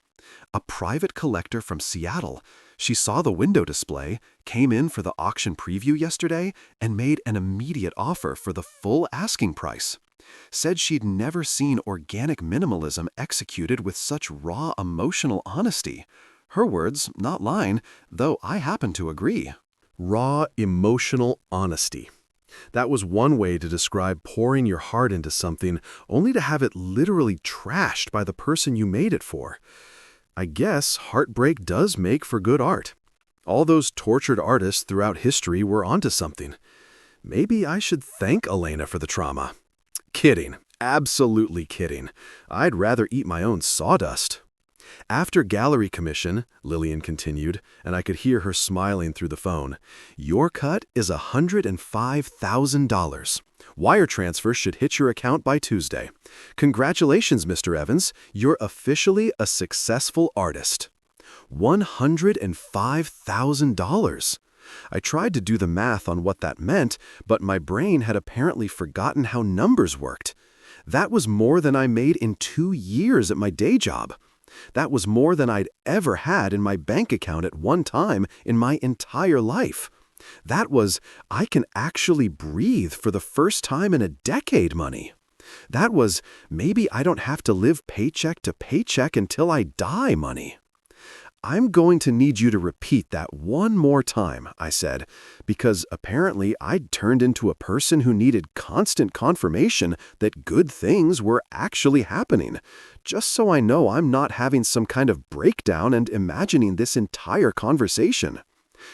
A private collector from Seattle. She saw the window display, came in for the auction preview yesterday, and made an immediate offer for the full asking price. Said she'd never seen organic minimalism executed with such raw emotional honesty. Her words, not mine, though I happen to agree. Raw emotional honesty. That was one way to describe pouring your heart into something only to have it literally trashed by the person you made it for. I guess heartbreak does make for good art. All those tortured artists throughout history were onto something. Maybe I should thank Elena for the trauma. Kidding. Absolutely kidding. I'd rather eat my own sawdust. After gallery commission, Lillian continued, and I could hear her smiling through the phone, your cut is $105,000. Wire transfer should hit your account by Tuesday. Congratulations, Mr. Evans. You're officially a successful artist. $105,000. I tried to do the math on what that meant, but my brain had apparently forgotten how numbers worked. That was more than I made in 2 years at my day job. That was more than I'd ever had in my bank account at one time in my entire life. That was, I can actually breathe for the first time in a decade money. That was, maybe I don't have to live paycheck to paycheck until I die money. I'm going to need you to repeat that one more time, I said, because apparently I'd turned into a person who needed constant confirmation that good things were actually happening, just so I know I'm not having some kind of breakdown and imagining this entire conversation.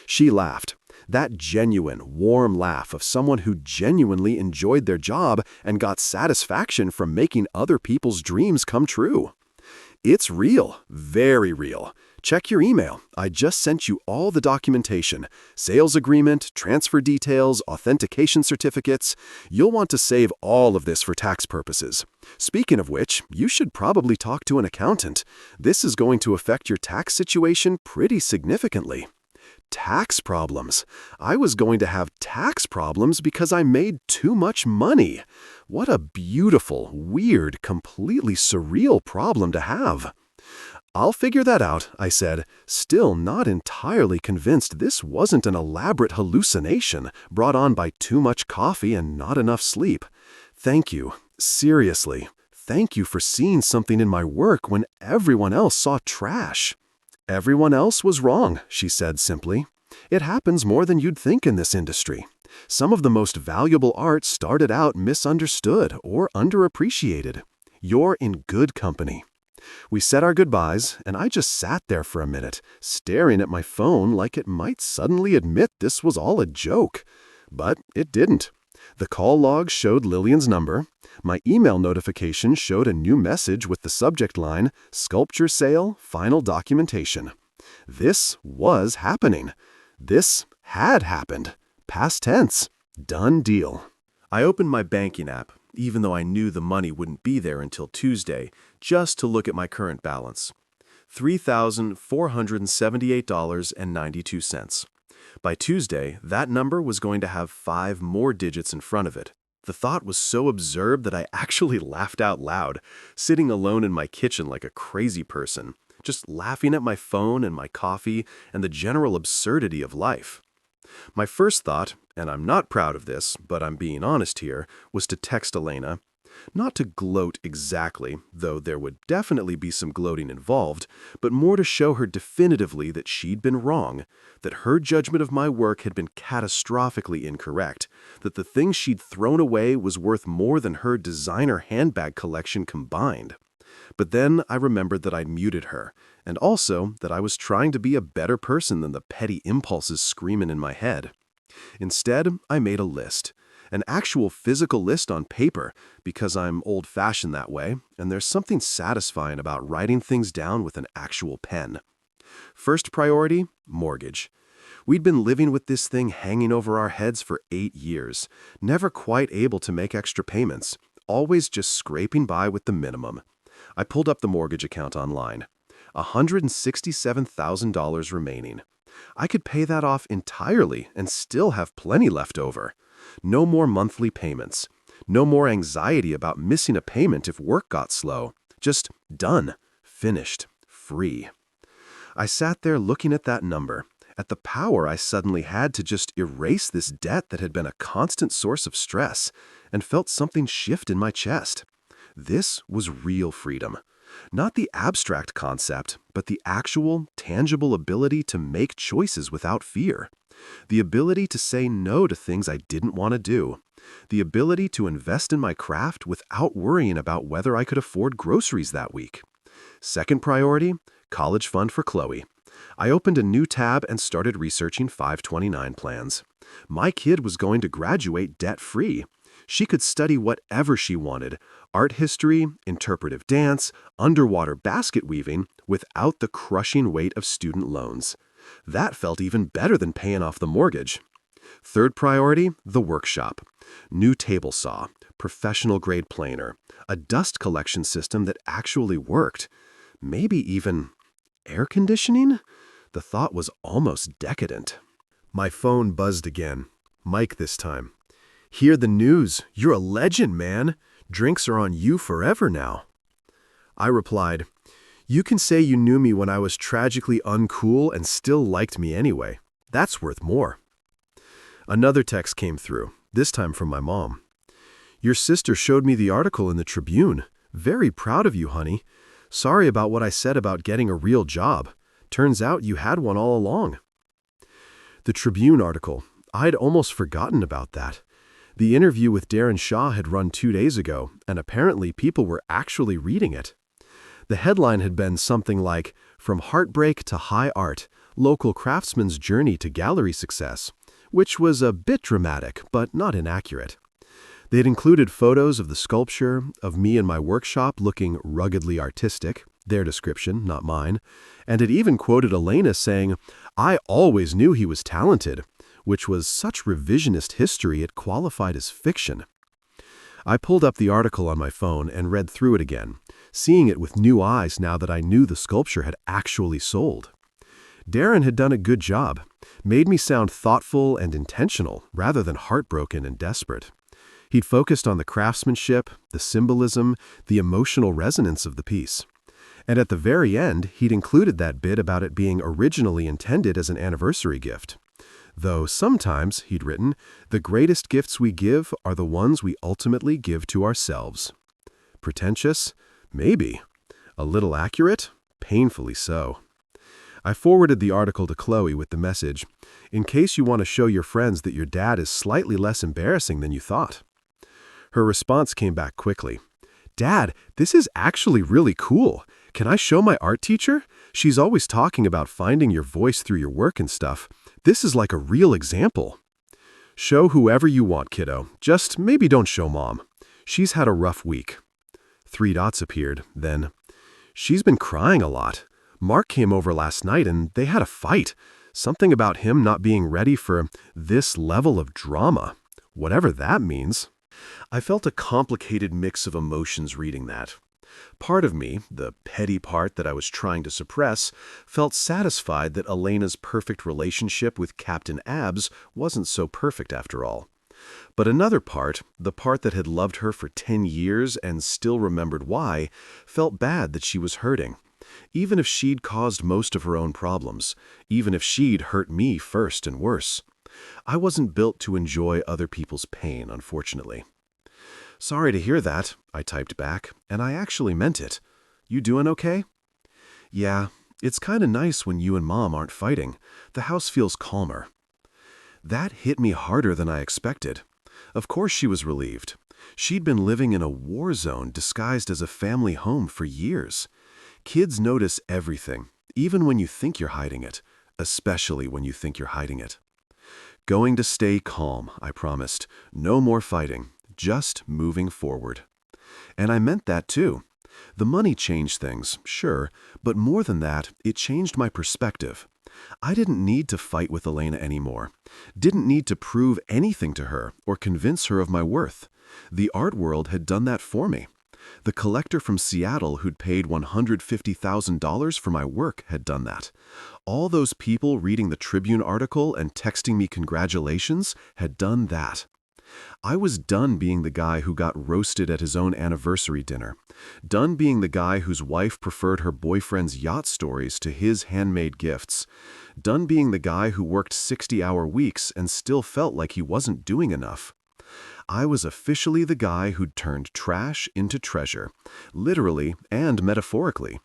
She laughed. That genuine, warm laugh of someone who genuinely enjoyed their job and got satisfaction from making other people's dreams come true. It's real, very real. Check your email. I just sent you all the documentation, sales agreement, transfer details, authentication certificates. You'll want to save all of this for tax purposes. Speaking of which, you should probably talk to an accountant. This is going to affect your tax situation pretty significantly. Tax problems. I was going to have tax problems because I made too much money. What a beautiful, weird, completely surreal problem to have. I'll figure that out, I said, still not entirely convinced this wasn't an elaborate hallucination brought on by too much coffee and not enough sleep. Thank you. Seriously. Thank you for seeing something in my work when everyone else saw trash. Everyone else was wrong, she said simply. It happens more than you'd think in this industry. Some of the most valuable art started out misunderstood or underappreciated. You're in good company. We said our goodbyes, and I just sat there for a minute, staring at my phone like it might suddenly admit this was all a joke. But it didn't. The call log showed Lillian's number. My email notification showed a new message with the subject line, Sculpture Sale, Final Documentation. This was happening. This had happened. Past tense. Done deal. I opened my banking app, even though I knew the money wouldn't be there until Tuesday, just to look at my current balance. $3,478.92. By Tuesday, that number was going to have 5 more digits in front of it. The thought was so absurd that I actually laughed out loud, sitting alone in my kitchen like a crazy person, just laughing at my phone and my coffee and the general absurdity of life. My first thought, and I'm not proud of this, but I'm being honest here, was to text Elena. Not to gloat exactly, though there would definitely be some gloating involved, but more to show her definitively that she'd been wrong, that her judgment of my work had been catastrophically incorrect, that the thing she'd thrown away was worth more than her designer handbag collection combined. But then I remembered that I'd muted her, and also that I was trying to be a better person than the petty impulses screaming in my head. Instead, I made a list. An actual physical list on paper, because I'm old-fashioned that way, and there's something satisfying about writing things down with an actual pen. First priority, mortgage. We'd been living with this thing hanging over our heads for 8 years, never quite able to make extra payments, always just scraping by with the minimum. I pulled up the mortgage account online. $167,000 remaining. I could pay that off entirely and still have plenty left over. No more monthly payments. No more anxiety about missing a payment if work got slow. Just done, finished, free. I sat there looking at that number, at the power I suddenly had to just erase this debt that had been a constant source of stress, and felt something shift in my chest. This was real freedom. Not the abstract concept, but the actual, tangible ability to make choices without fear. The ability to say no to things I didn't want to do. The ability to invest in my craft without worrying about whether I could afford groceries that week. Second priority, college fund for Chloe. I opened a new tab and started researching 529 plans. My kid was going to graduate debt-free. She could study whatever she wanted, art history, interpretive dance, underwater basket weaving, without the crushing weight of student loans. That felt even better than paying off the mortgage. Third priority, the workshop. New table saw, professional-grade planer, a dust collection system that actually worked. Maybe even air conditioning? The thought was almost decadent. My phone buzzed again. Mike this time. "Hear the news. You're a legend, man. Drinks are on you forever now." I replied, "You can say you knew me when I was tragically uncool and still liked me anyway. That's worth more." Another text came through, this time from my mom. "Your sister showed me the article in the Tribune. Very proud of you, honey. Sorry about what I said about getting a real job. Turns out you had one all along." The Tribune article. I'd almost forgotten about that. The interview with Darren Shaw had run 2 days ago, and apparently people were actually reading it. The headline had been something like, "From Heartbreak to High Art, Local Craftsman's Journey to Gallery Success," which was a bit dramatic, but not inaccurate. They had included photos of the sculpture, of me in my workshop looking ruggedly artistic, their description, not mine, and it even quoted Elena saying, "I always knew he was talented," which was such revisionist history it qualified as fiction. I pulled up the article on my phone and read through it again, seeing it with new eyes now that I knew the sculpture had actually sold. Darren had done a good job, made me sound thoughtful and intentional rather than heartbroken and desperate. He'd focused on the craftsmanship, the symbolism, the emotional resonance of the piece. And at the very end, he'd included that bit about it being originally intended as an anniversary gift. Though sometimes, he'd written, the greatest gifts we give are the ones we ultimately give to ourselves. Pretentious? Maybe. A little accurate? Painfully so. I forwarded the article to Chloe with the message, "In case you want to show your friends that your dad is slightly less embarrassing than you thought." Her response came back quickly. "Dad, this is actually really cool. Can I show my art teacher? She's always talking about finding your voice through your work and stuff. This is like a real example." "Show whoever you want, kiddo. Just maybe don't show Mom. She's had a rough week." 3 dots appeared, then, "She's been crying a lot. Mark came over last night and they had a fight. Something about him not being ready for this level of drama. Whatever that means." I felt a complicated mix of emotions reading that. Part of me, the petty part that I was trying to suppress, felt satisfied that Elena's perfect relationship with Captain Abs wasn't so perfect after all. But another part, the part that had loved her for 10 years and still remembered why, felt bad that she was hurting. Even if she'd caused most of her own problems, even if she'd hurt me first and worse. I wasn't built to enjoy other people's pain, unfortunately. "Sorry to hear that," I typed back, and I actually meant it. "You doing okay?" "Yeah, it's kinda nice when you and Mom aren't fighting. The house feels calmer." That hit me harder than I expected. Of course she was relieved. She'd been living in a war zone disguised as a family home for years. Kids notice everything, even when you think you're hiding it, especially when you think you're hiding it. Going to stay calm, I promised. No more fighting, just moving forward. And I meant that too. The money changed things, sure, but more than that, it changed my perspective. I didn't need to fight with Elena anymore. Didn't need to prove anything to her or convince her of my worth. The art world had done that for me. The collector from Seattle who'd paid $150,000 for my work had done that. All those people reading the Tribune article and texting me congratulations had done that. I was done being the guy who got roasted at his own anniversary dinner. Done being the guy whose wife preferred her boyfriend's yacht stories to his handmade gifts. Done being the guy who worked 60-hour weeks and still felt like he wasn't doing enough. I was officially the guy who'd turned trash into treasure, literally and metaphorically.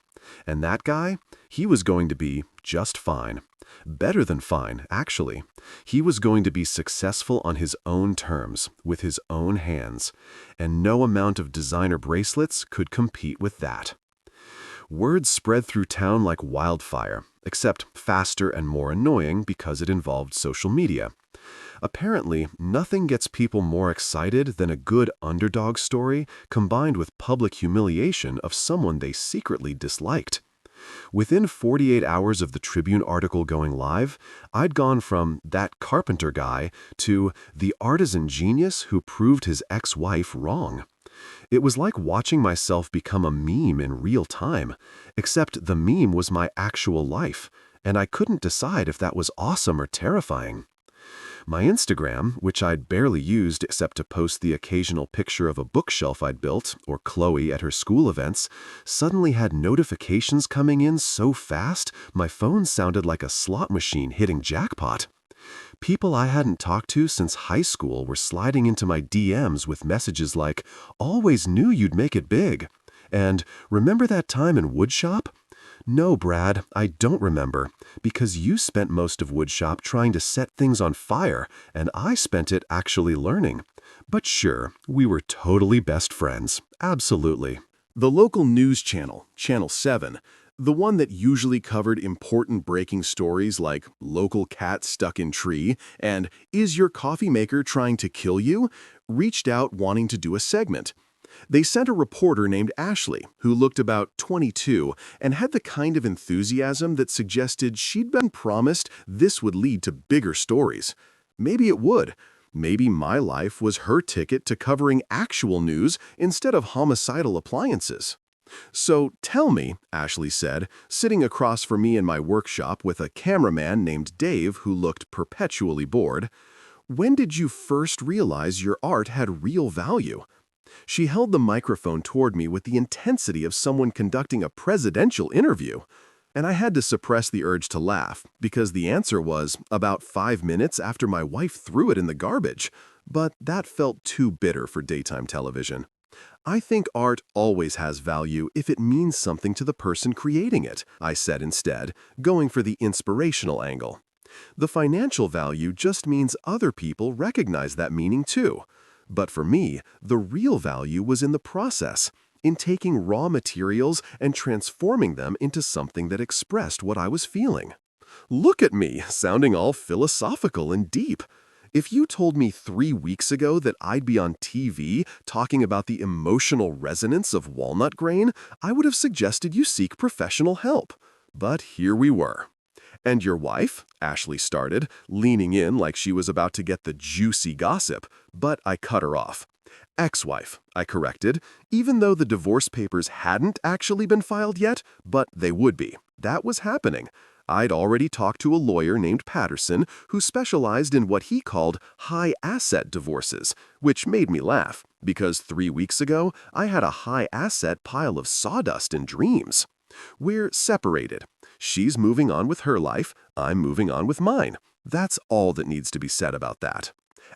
And that guy, he was going to be just fine. Better than fine, actually. He was going to be successful on his own terms, with his own hands, and no amount of designer bracelets could compete with that. Word spread through town like wildfire, except faster and more annoying because it involved social media. Apparently, nothing gets people more excited than a good underdog story combined with public humiliation of someone they secretly disliked. Within 48 hours of the Tribune article going live, I'd gone from that carpenter guy to the artisan genius who proved his ex-wife wrong. It was like watching myself become a meme in real time, except the meme was my actual life, and I couldn't decide if that was awesome or terrifying. My Instagram, which I'd barely used except to post the occasional picture of a bookshelf I'd built, or Chloe at her school events, suddenly had notifications coming in so fast my phone sounded like a slot machine hitting jackpot. People I hadn't talked to since high school were sliding into my DMs with messages like, "Always knew you'd make it big," and "Remember that time in woodshop?" No, Brad, I don't remember, because you spent most of woodshop trying to set things on fire, and I spent it actually learning. But sure, we were totally best friends. Absolutely. The local news channel, Channel 7, the one that usually covered important breaking stories like local cat stuck in tree and is your coffee maker trying to kill you, reached out wanting to do a segment. They sent a reporter named Ashley, who looked about 22 and had the kind of enthusiasm that suggested she'd been promised this would lead to bigger stories. Maybe it would. Maybe my life was her ticket to covering actual news instead of homicidal appliances. "So tell me," Ashley said, sitting across from me in my workshop with a cameraman named Dave who looked perpetually bored, "when did you first realize your art had real value?" She held the microphone toward me with the intensity of someone conducting a presidential interview. And I had to suppress the urge to laugh, because the answer was about 5 minutes after my wife threw it in the garbage. But that felt too bitter for daytime television. "I think art always has value if it means something to the person creating it," I said instead, going for the inspirational angle. "The financial value just means other people recognize that meaning too. But for me, the real value was in the process, in taking raw materials and transforming them into something that expressed what I was feeling." Look at me, sounding all philosophical and deep. If you told me 3 weeks ago that I'd be on TV talking about the emotional resonance of walnut grain, I would have suggested you seek professional help. But here we were. "And your wife?" Ashley started, leaning in like she was about to get the juicy gossip, but I cut her off. "Ex-wife," I corrected, even though the divorce papers hadn't actually been filed yet, but they would be. That was happening. I'd already talked to a lawyer named Patterson who specialized in what he called high-asset divorces, which made me laugh, because 3 weeks ago I had a high-asset pile of sawdust and dreams. We're separated. She's moving on with her life, I'm moving on with mine. That's all that needs to be said about that.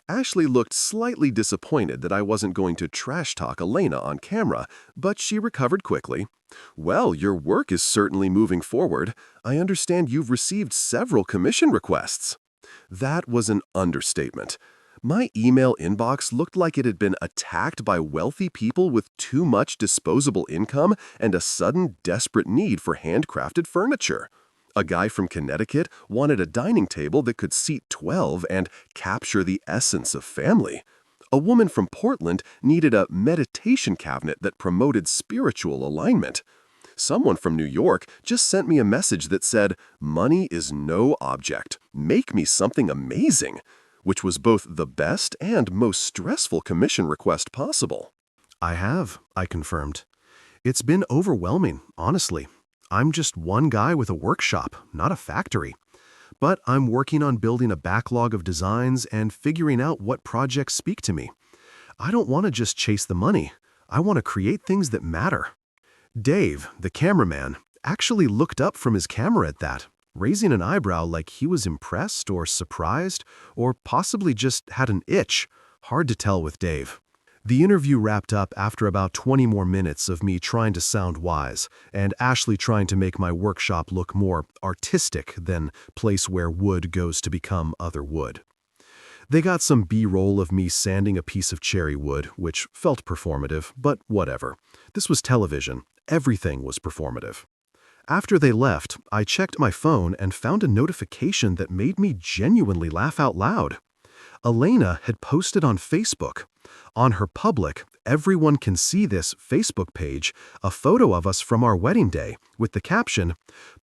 Ashley looked slightly disappointed that I wasn't going to trash-talk Elena on camera, but she recovered quickly. "Well, your work is certainly moving forward. I understand you've received several commission requests." That was an understatement. My email inbox looked like it had been attacked by wealthy people with too much disposable income and a sudden desperate need for handcrafted furniture. A guy from Connecticut wanted a dining table that could seat 12 and capture the essence of family. A woman from Portland needed a meditation cabinet that promoted spiritual alignment. Someone from New York just sent me a message that said, "Money is no object. Make me something amazing," which was both the best and most stressful commission request possible. I confirmed. It's been overwhelming, honestly. I'm just one guy with a workshop, not a factory. But I'm working on building a backlog of designs and figuring out what projects speak to me. I don't want to just chase the money. I want to create things that matter. Dave, the cameraman, actually looked up from his camera at that, raising an eyebrow like he was impressed or surprised, or possibly just had an itch. Hard to tell with Dave. The interview wrapped up after about 20 more minutes of me trying to sound wise, and Ashley trying to make my workshop look more artistic than place where wood goes to become other wood. They got some B-roll of me sanding a piece of cherry wood, which felt performative, but whatever. This was television. Everything was performative. After they left, I checked my phone and found a notification that made me genuinely laugh out loud. Elena had posted on Facebook. On her public, everyone can see this Facebook page, a photo of us from our wedding day, with the caption,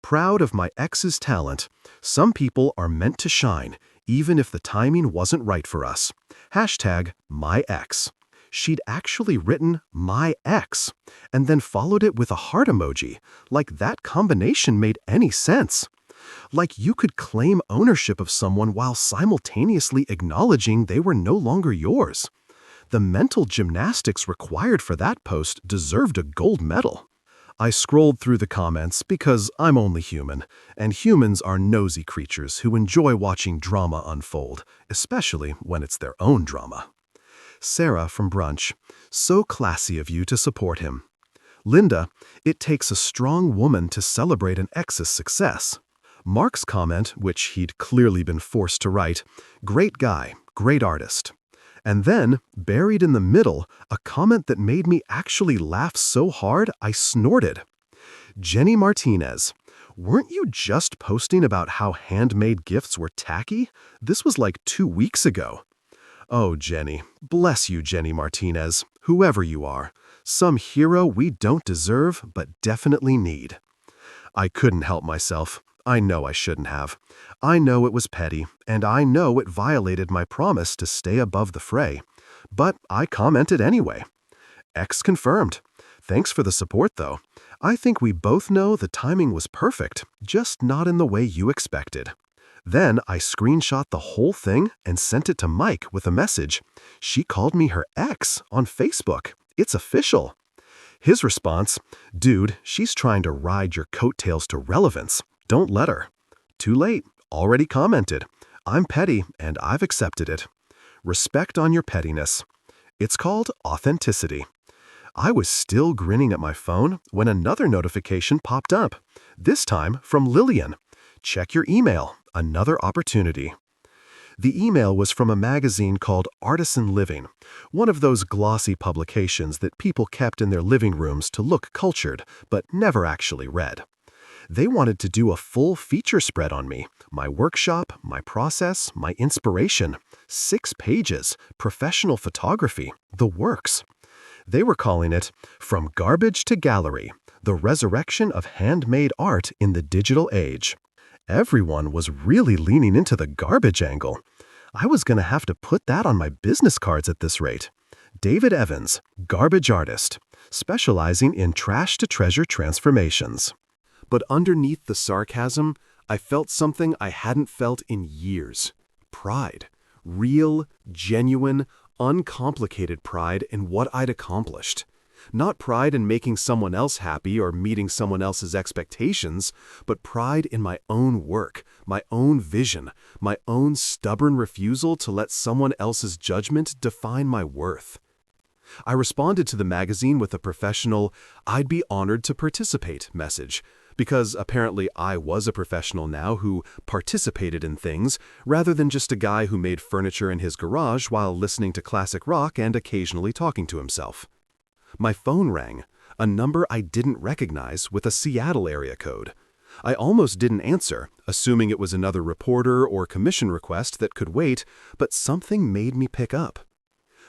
"Proud of my ex's talent. Some people are meant to shine, even if the timing wasn't right for us. Hashtag my ex." She'd actually written "my ex," and then followed it with a heart emoji, like that combination made any sense. Like you could claim ownership of someone while simultaneously acknowledging they were no longer yours. The mental gymnastics required for that post deserved a gold medal. I scrolled through the comments because I'm only human, and humans are nosy creatures who enjoy watching drama unfold, especially when it's their own drama. Sarah from brunch, "So classy of you to support him." Linda, "It takes a strong woman to celebrate an ex's success." Mark's comment, which he'd clearly been forced to write, "Great guy, great artist." And then, buried in the middle, a comment that made me actually laugh so hard I snorted. Jenny Martinez, "Weren't you just posting about how handmade gifts were tacky? This was like 2 weeks ago." Oh, Jenny. Bless you, Jenny Martinez, whoever you are. Some hero we don't deserve, but definitely need. I couldn't help myself. I know I shouldn't have. I know it was petty, and I know it violated my promise to stay above the fray. But I commented anyway. Ex confirmed. Thanks for the support, though. I think we both know the timing was perfect, just not in the way you expected. Then I screenshot the whole thing and sent it to Mike with a message. "She called me her ex on Facebook. It's official." His response, "Dude, she's trying to ride your coattails to relevance. Don't let her." Too late. Already commented. I'm petty and I've accepted it. Respect on your pettiness. It's called authenticity. I was still grinning at my phone when another notification popped up, this time from Lillian. "Check your email. Another opportunity." The email was from a magazine called Artisan Living, one of those glossy publications that people kept in their living rooms to look cultured, but never actually read. They wanted to do a full feature spread on me, my workshop, my process, my inspiration. 6 pages, professional photography, the works. They were calling it "From Garbage to Gallery, the Resurrection of Handmade Art in the Digital Age." Everyone was really leaning into the garbage angle. I was going to have to put that on my business cards at this rate. David Evans, garbage artist, specializing in trash-to-treasure transformations. But underneath the sarcasm, I felt something I hadn't felt in years. Pride. Real, genuine, uncomplicated pride in what I'd accomplished. Not pride in making someone else happy or meeting someone else's expectations, but pride in my own work, my own vision, my own stubborn refusal to let someone else's judgment define my worth. I responded to the magazine with a professional, "I'd be honored to participate" message, because apparently I was a professional now who participated in things rather than just a guy who made furniture in his garage while listening to classic rock and occasionally talking to himself. My phone rang, a number I didn't recognize with a Seattle area code. I almost didn't answer, assuming it was another reporter or commission request that could wait, but something made me pick up.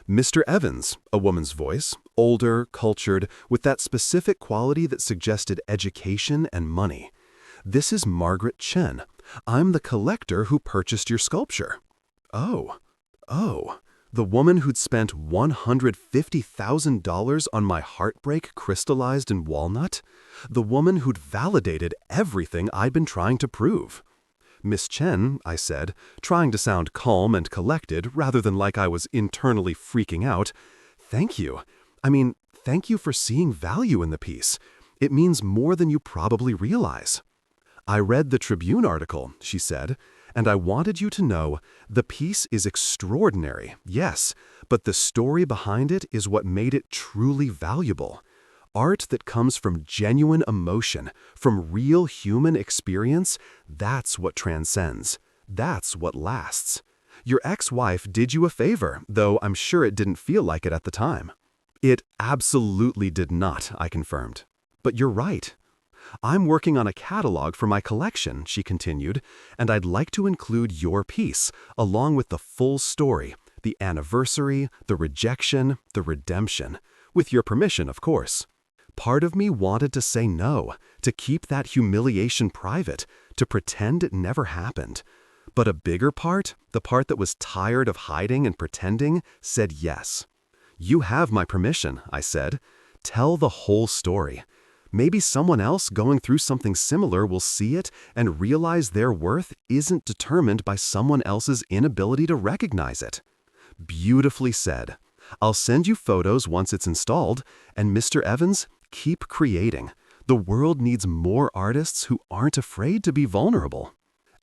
Mr. Evans, a woman's voice, older, cultured, with that specific quality that suggested education and money. This is Margaret Chen. I'm the collector who purchased your sculpture. Oh, the woman who'd spent $150,000 on my heartbreak crystallized in walnut? The woman who'd validated everything I'd been trying to prove. Miss Chen, I said, trying to sound calm and collected rather than like I was internally freaking out, thank you. Thank you for seeing value in the piece. It means more than you probably realize. I read the Tribune article, she said, and I wanted you to know the piece is extraordinary, yes, but the story behind it is what made it truly valuable. Art that comes from genuine emotion, from real human experience, that's what transcends. That's what lasts. Your ex-wife did you a favor, though I'm sure it didn't feel like it at the time. It absolutely did not, I confirmed. But you're right. I'm working on a catalog for my collection, she continued, and I'd like to include your piece, along with the full story, the anniversary, the rejection, the redemption. With your permission, of course. Part of me wanted to say no, to keep that humiliation private, to pretend it never happened. But a bigger part, the part that was tired of hiding and pretending, said yes. You have my permission, I said. Tell the whole story. Maybe someone else going through something similar will see it and realize their worth isn't determined by someone else's inability to recognize it. Beautifully said. I'll send you photos once it's installed, and Mr. Evans, keep creating. The world needs more artists who aren't afraid to be vulnerable.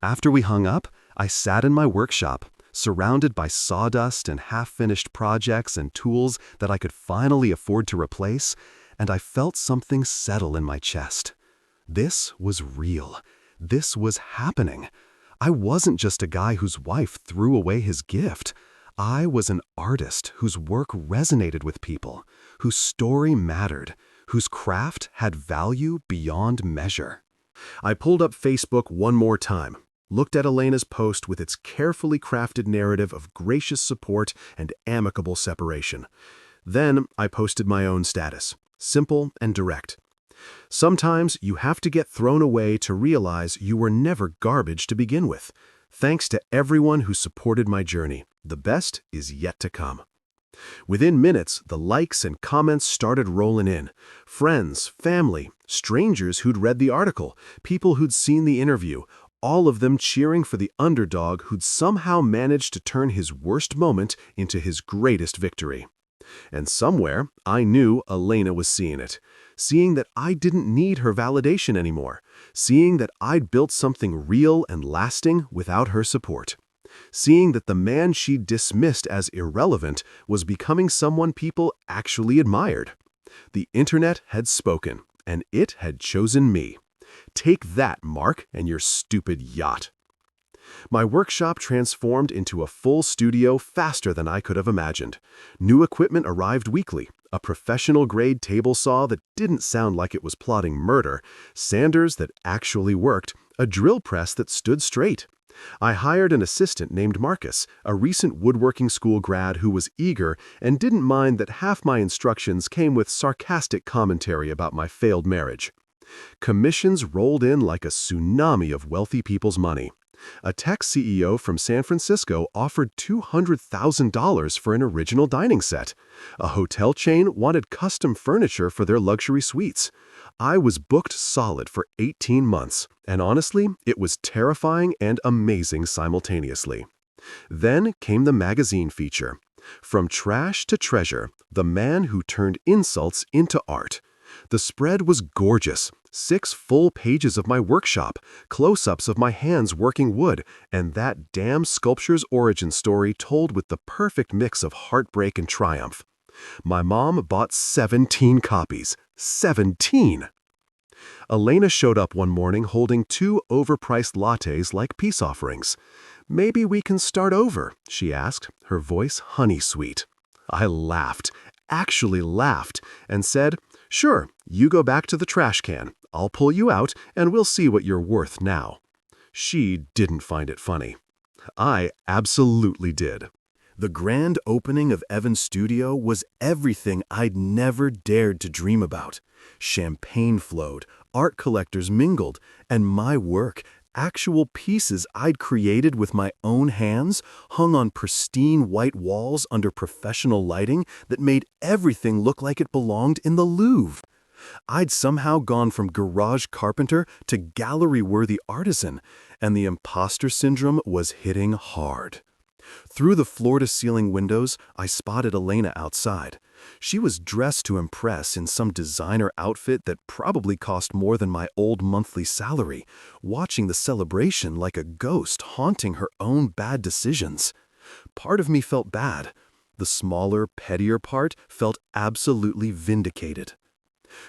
After we hung up, I sat in my workshop, surrounded by sawdust and half-finished projects and tools that I could finally afford to replace, and I felt something settle in my chest. This was real. This was happening. I wasn't just a guy whose wife threw away his gift. I was an artist whose work resonated with people, whose story mattered, whose craft had value beyond measure. I pulled up Facebook one more time, looked at Elena's post with its carefully crafted narrative of gracious support and amicable separation. Then I posted my own status, simple and direct. Sometimes you have to get thrown away to realize you were never garbage to begin with. Thanks to everyone who supported my journey. The best is yet to come. Within minutes, the likes and comments started rolling in. Friends, family, strangers who'd read the article, people who'd seen the interview, all of them cheering for the underdog who'd somehow managed to turn his worst moment into his greatest victory. And somewhere, I knew Elena was seeing it, seeing that I didn't need her validation anymore, seeing that I'd built something real and lasting without her support, seeing that the man she'd dismissed as irrelevant was becoming someone people actually admired. The internet had spoken, and it had chosen me. Take that, Mark, and your stupid yacht. My workshop transformed into a full studio faster than I could have imagined. New equipment arrived weekly, a professional-grade table saw that didn't sound like it was plotting murder, sanders that actually worked, a drill press that stood straight. I hired an assistant named Marcus, a recent woodworking school grad who was eager and didn't mind that half my instructions came with sarcastic commentary about my failed marriage. Commissions rolled in like a tsunami of wealthy people's money. A tech CEO from San Francisco offered $200,000 for an original dining set. A hotel chain wanted custom furniture for their luxury suites. I was booked solid for 18 months, and honestly, it was terrifying and amazing simultaneously. Then came the magazine feature. From trash to treasure, the man who turned insults into art. The spread was gorgeous. 6 full pages of my workshop, close-ups of my hands working wood, and that damn sculpture's origin story told with the perfect mix of heartbreak and triumph. My mom bought 17 copies. 17! Elena showed up one morning holding 2 overpriced lattes like peace offerings. "Maybe we can start over," she asked, her voice honey-sweet. I laughed, actually laughed, and said, "Sure, you go back to the trash can. I'll pull you out, and we'll see what you're worth now." She didn't find it funny. I absolutely did. The grand opening of Evan's studio was everything I'd never dared to dream about. Champagne flowed, art collectors mingled, and my work, actual pieces I'd created with my own hands, hung on pristine white walls under professional lighting that made everything look like it belonged in the Louvre. I'd somehow gone from garage carpenter to gallery-worthy artisan, and the imposter syndrome was hitting hard. Through the floor-to-ceiling windows, I spotted Elena outside. She was dressed to impress in some designer outfit that probably cost more than my old monthly salary, watching the celebration like a ghost haunting her own bad decisions. Part of me felt bad. The smaller, pettier part felt absolutely vindicated.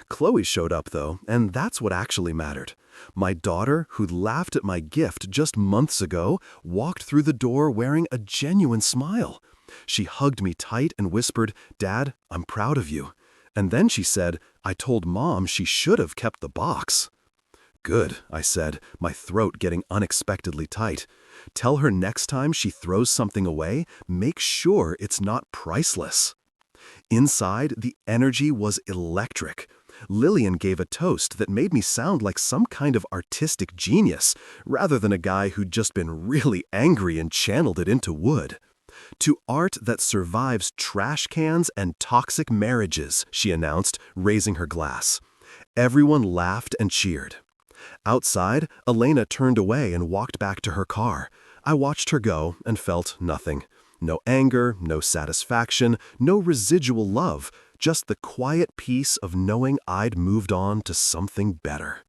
Chloe showed up, though, and that's what actually mattered. My daughter, who'd laughed at my gift just months ago, walked through the door wearing a genuine smile. She hugged me tight and whispered, "Dad, I'm proud of you." And then she said, "I told Mom she should have kept the box." "Good," I said, my throat getting unexpectedly tight. "Tell her next time she throws something away, make sure it's not priceless." Inside, the energy was electric. Lillian gave a toast that made me sound like some kind of artistic genius, rather than a guy who'd just been really angry and channeled it into wood. "To art that survives trash cans and toxic marriages," she announced, raising her glass. Everyone laughed and cheered. Outside, Elena turned away and walked back to her car. I watched her go and felt nothing. No anger, no satisfaction, no residual love, just the quiet peace of knowing I'd moved on to something better.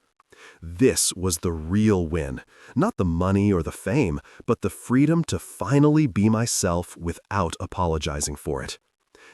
This was the real win. Not the money or the fame, but the freedom to finally be myself without apologizing for it.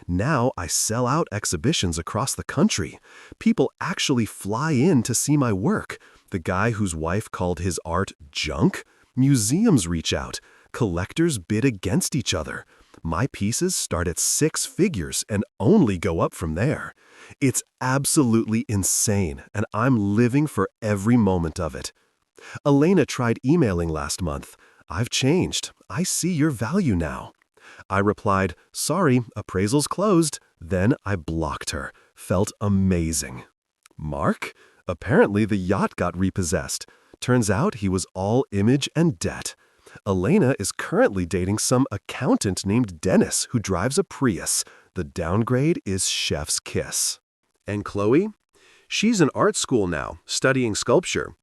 Now I sell out exhibitions across the country. People actually fly in to see my work. The guy whose wife called his art junk? Museums reach out. Collectors bid against each other. My pieces start at 6 figures and only go up from there. It's absolutely insane, and I'm living for every moment of it. Elena tried emailing last month. "I've changed. I see your value now." I replied, "Sorry, appraisal's closed." Then I blocked her. Felt amazing. Mark? Apparently the yacht got repossessed. Turns out he was all image and debt. Elena is currently dating some accountant named Dennis who drives a Prius. The downgrade is chef's kiss. And Chloe? She's in art school now, studying sculpture.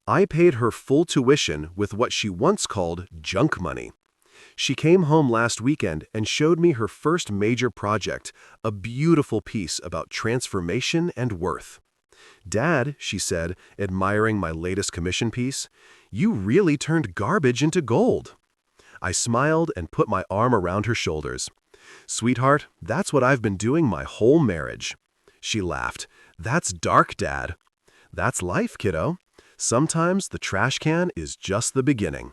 I paid her full tuition with what she once called junk money. She came home last weekend and showed me her first major project, a beautiful piece about transformation and worth. "Dad," she said, admiring my latest commission piece, "you really turned garbage into gold." I smiled and put my arm around her shoulders. "Sweetheart, that's what I've been doing my whole marriage." She laughed. "That's dark, Dad." "That's life, kiddo. Sometimes the trash can is just the beginning."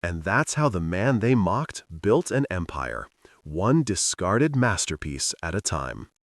And that's how the man they mocked built an empire, one discarded masterpiece at a time.